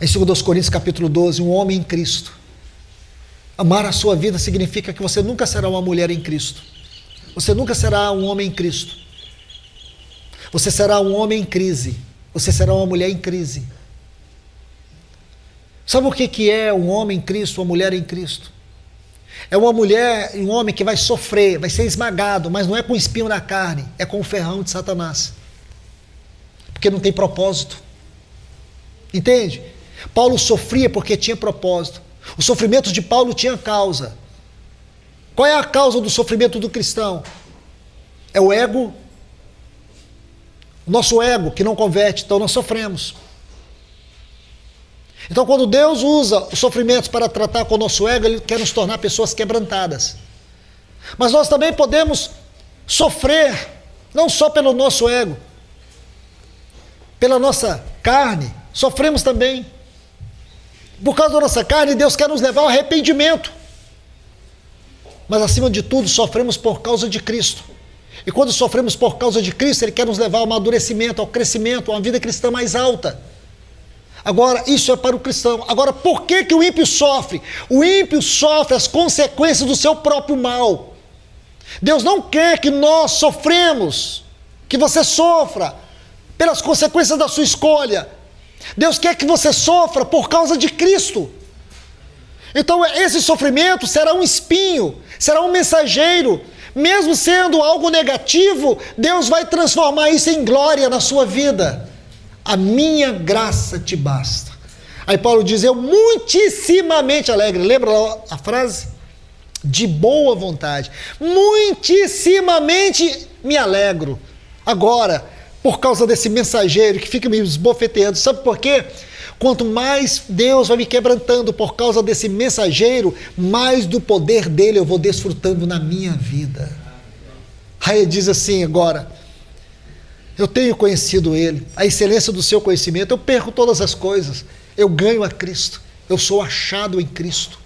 em 2 Coríntios capítulo 12, um homem em Cristo. Amar a sua vida significa que você nunca será uma mulher em Cristo. Você nunca será um homem em Cristo. Você será um homem em crise. Você será uma mulher em crise. Sabe o que é um homem em Cristo, uma mulher em Cristo? É uma mulher e um homem que vai sofrer, vai ser esmagado, mas não é com espinho na carne, é com o ferrão de Satanás. Porque não tem propósito. Entende? Paulo sofria porque tinha propósito. Os sofrimentos de Paulo tinham causa. Qual é a causa do sofrimento do cristão? É o ego. O nosso ego que não converte, então nós sofremos. Então quando Deus usa os sofrimentos para tratar com o nosso ego, Ele quer nos tornar pessoas quebrantadas. Mas nós também podemos sofrer, não só pelo nosso ego, pela nossa carne, sofremos também. Por causa da nossa carne, Deus quer nos levar ao arrependimento. Mas acima de tudo, sofremos por causa de Cristo. E quando sofremos por causa de Cristo, Ele quer nos levar ao amadurecimento, ao crescimento, a uma vida cristã mais alta. Agora, isso é para o cristão. Agora, por que o ímpio sofre? O ímpio sofre as consequências do seu próprio mal. Deus não quer que nós sofremos, que você sofra pelas consequências da sua escolha. Deus quer que você sofra por causa de Cristo. Então esse sofrimento será um espinho, será um mensageiro. Mesmo sendo algo negativo, Deus vai transformar isso em glória na sua vida. A minha graça te basta. Aí Paulo diz: eu muitissimamente alegre. Lembra a frase? De boa vontade. Muitissimamente me alegro. Agora, por causa desse mensageiro que fica me esbofeteando. Sabe por quê? Quanto mais Deus vai me quebrantando por causa desse mensageiro, mais do poder dele eu vou desfrutando na minha vida. Aí ele diz assim agora: eu tenho conhecido ele, a excelência do seu conhecimento, eu perco todas as coisas, eu ganho a Cristo, eu sou achado em Cristo.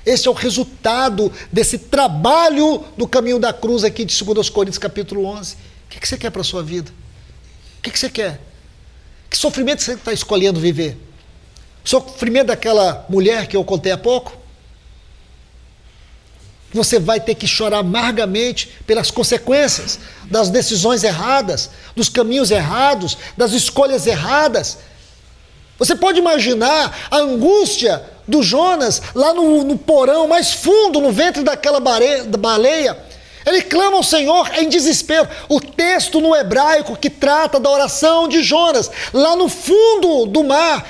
Esse é o resultado desse trabalho do caminho da cruz aqui de 2 Coríntios capítulo 11. O que você quer para a sua vida? O que você quer? Que sofrimento você está escolhendo viver? O sofrimento daquela mulher que eu contei há pouco? Você vai ter que chorar amargamente pelas consequências das decisões erradas, dos caminhos errados, das escolhas erradas. Você pode imaginar a angústia do Jonas lá no porão mais fundo, no ventre daquela baleia. Ele clama ao Senhor em desespero. O texto no hebraico que trata da oração de Jonas, lá no fundo do mar,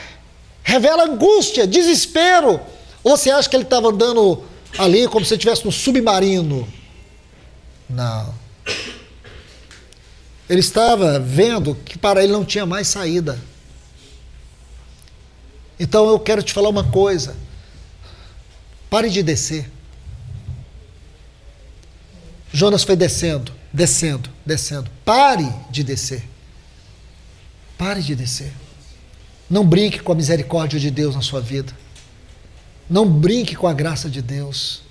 revela angústia, desespero. Ou você acha que ele estava andando ali como se estivesse no submarino? Não. Ele estava vendo que para ele não tinha mais saída. Então eu quero te falar uma coisa: pare de descer. Jonas foi descendo, descendo, descendo. Pare de descer. Pare de descer. Não brinque com a misericórdia de Deus na sua vida. Não brinque com a graça de Deus.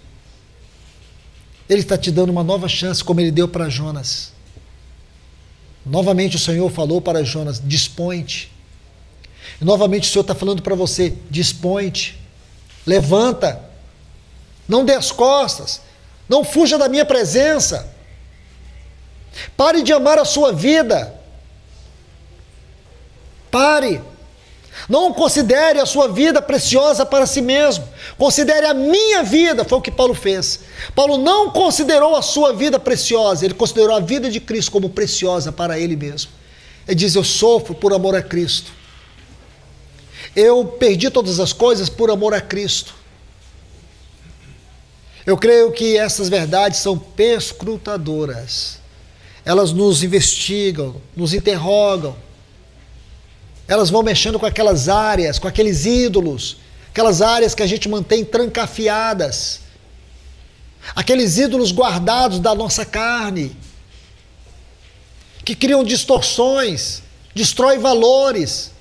Ele está te dando uma nova chance, como ele deu para Jonas. Novamente o Senhor falou para Jonas: dispõe-te. E novamente o Senhor está falando para você: dispõe-te, levanta, não dê as costas, não fuja da minha presença, pare de amar a sua vida, pare, não considere a sua vida preciosa para si mesmo, considere a minha vida. Foi o que Paulo fez. Paulo não considerou a sua vida preciosa, ele considerou a vida de Cristo como preciosa para ele mesmo. Ele diz: eu sofro por amor a Cristo. Eu perdi todas as coisas por amor a Cristo. Eu creio que essas verdades são perscrutadoras. Elas nos investigam, nos interrogam. Elas vão mexendo com aquelas áreas, com aqueles ídolos, aquelas áreas que a gente mantém trancafiadas, aqueles ídolos guardados da nossa carne, que criam distorções, destroem valores,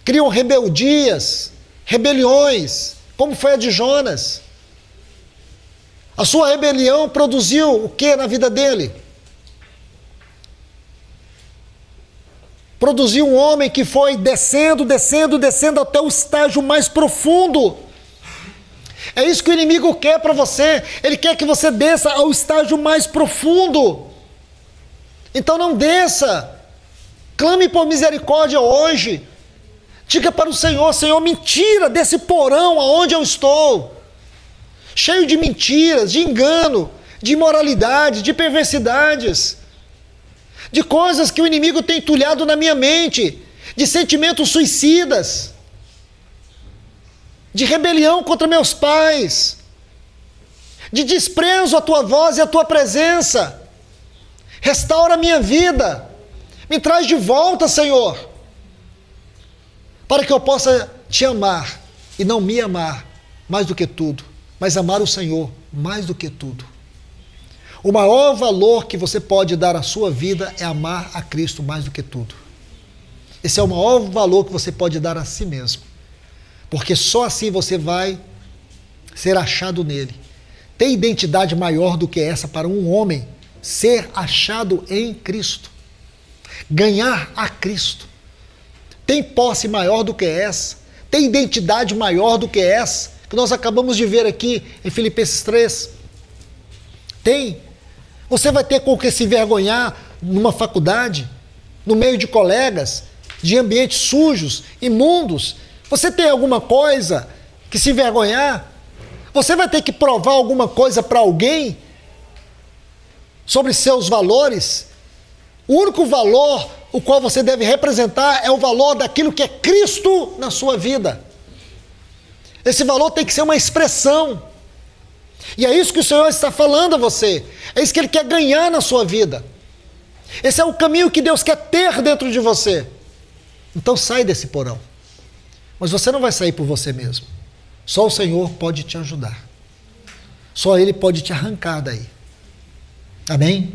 criam rebeldias, rebeliões, como foi a de Jonas. A sua rebelião produziu o que na vida dele? Produziu um homem que foi descendo, descendo, descendo até o estágio mais profundo. É isso que o inimigo quer para você. Ele quer que você desça ao estágio mais profundo. Então não desça. Clame por misericórdia hoje. Diga para o Senhor: Senhor, me tira desse porão aonde eu estou, cheio de mentiras, de engano, de imoralidade, de perversidades, de coisas que o inimigo tem entulhado na minha mente, de sentimentos suicidas, de rebelião contra meus pais, de desprezo à tua voz e à tua presença. Restaura a minha vida, me traz de volta, Senhor, para que eu possa te amar e não me amar mais do que tudo, mas amar o Senhor mais do que tudo. O maior valor que você pode dar à sua vida é amar a Cristo mais do que tudo. Esse é o maior valor que você pode dar a si mesmo, porque só assim você vai ser achado nele. Tem identidade maior do que essa para um homem ser achado em Cristo, ganhar a Cristo. Tem posse maior do que essa, tem identidade maior do que essa, que nós acabamos de ver aqui em Filipenses 3. Tem. Você vai ter com que se vergonhar numa faculdade, no meio de colegas, de ambientes sujos, imundos. Você tem alguma coisa que se vergonhar? Você vai ter que provar alguma coisa para alguém sobre seus valores? O único valor o qual você deve representar é o valor daquilo que é Cristo na sua vida. Esse valor tem que ser uma expressão. E é isso que o Senhor está falando a você. É isso que Ele quer ganhar na sua vida. Esse é o caminho que Deus quer ter dentro de você. Então sai desse porão. Mas você não vai sair por você mesmo. Só o Senhor pode te ajudar. Só Ele pode te arrancar daí. Amém?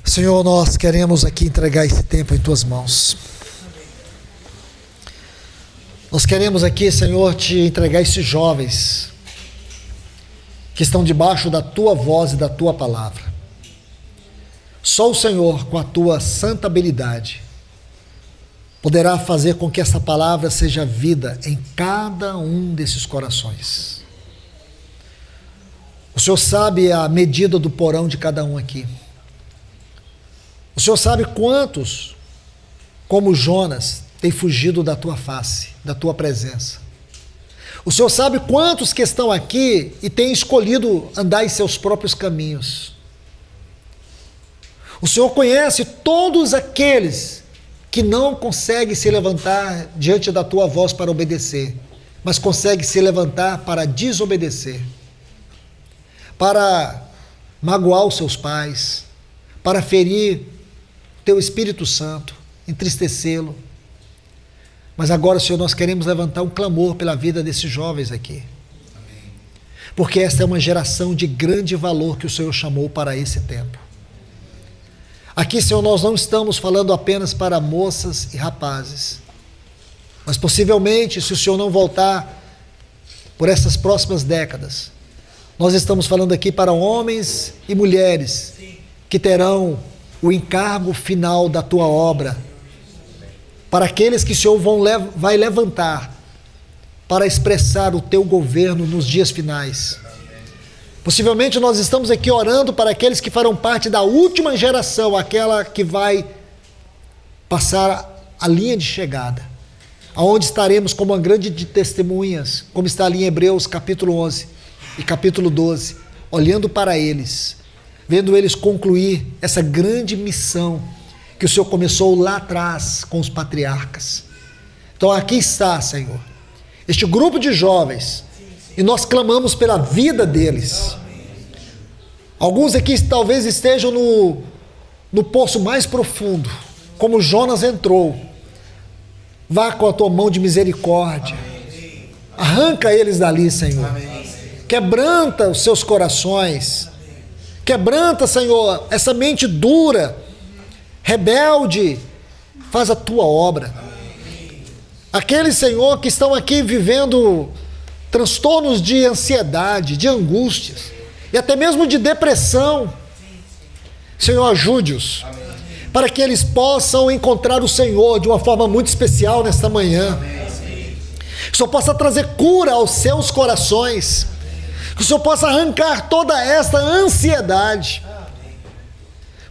Senhor, nós queremos aqui entregar esse tempo em Tuas mãos. Nós queremos aqui, Senhor, te entregar esses jovens que estão debaixo da Tua voz e da Tua palavra. Só o Senhor, com a Tua santa habilidade, poderá fazer com que essa palavra seja vida em cada um desses corações. O Senhor sabe a medida do porão de cada um aqui. O Senhor sabe quantos, como Jonas, têm fugido da Tua face, da Tua presença. O Senhor sabe quantos que estão aqui e têm escolhido andar em seus próprios caminhos. O Senhor conhece todos aqueles que não conseguem se levantar diante da Tua voz para obedecer, mas conseguem se levantar para desobedecer, para magoar os seus pais, para ferir Teu Espírito Santo, entristecê-lo. Mas agora, Senhor, nós queremos levantar um clamor pela vida desses jovens aqui. Porque esta é uma geração de grande valor que o Senhor chamou para esse tempo. Aqui, Senhor, nós não estamos falando apenas para moças e rapazes. Mas possivelmente, se o Senhor não voltar por essas próximas décadas, nós estamos falando aqui para homens e mulheres que terão o encargo final da Tua obra, para aqueles que o Senhor vai levantar para expressar o Teu governo nos dias finais. Possivelmente nós estamos aqui orando para aqueles que farão parte da última geração, aquela que vai passar a linha de chegada, aonde estaremos como uma grande de testemunhas, como está ali em Hebreus capítulo 11 e capítulo 12, olhando para eles, vendo eles concluir essa grande missão que o Senhor começou lá atrás com os patriarcas. Então aqui está, Senhor, este grupo de jovens, e nós clamamos pela vida deles. Alguns aqui talvez estejam no poço mais profundo, como Jonas entrou. Vá com a Tua mão de misericórdia, arranca eles dali, Senhor. Quebranta os seus corações, quebranta, Senhor, essa mente dura, rebelde, faz a Tua obra. Aqueles, Senhor, que estão aqui vivendo transtornos de ansiedade, de angústias, e até mesmo de depressão, Senhor, ajude-os, para que eles possam encontrar o Senhor de uma forma muito especial nesta manhã. Que o Senhor possa trazer cura aos seus corações, que o Senhor possa arrancar toda esta ansiedade,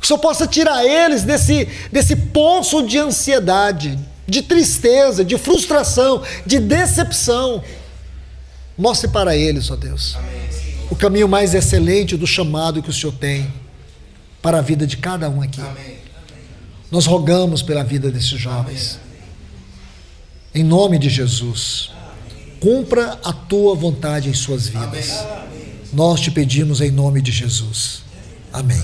que o Senhor possa tirar eles desse poço de ansiedade, de tristeza, de frustração, de decepção. Mostre para eles, ó Deus, o caminho mais excelente do chamado que o Senhor tem para a vida de cada um aqui. Nós rogamos pela vida desses jovens, em nome de Jesus. Cumpra a Tua vontade em suas vidas. Nós te pedimos em nome de Jesus. Amém.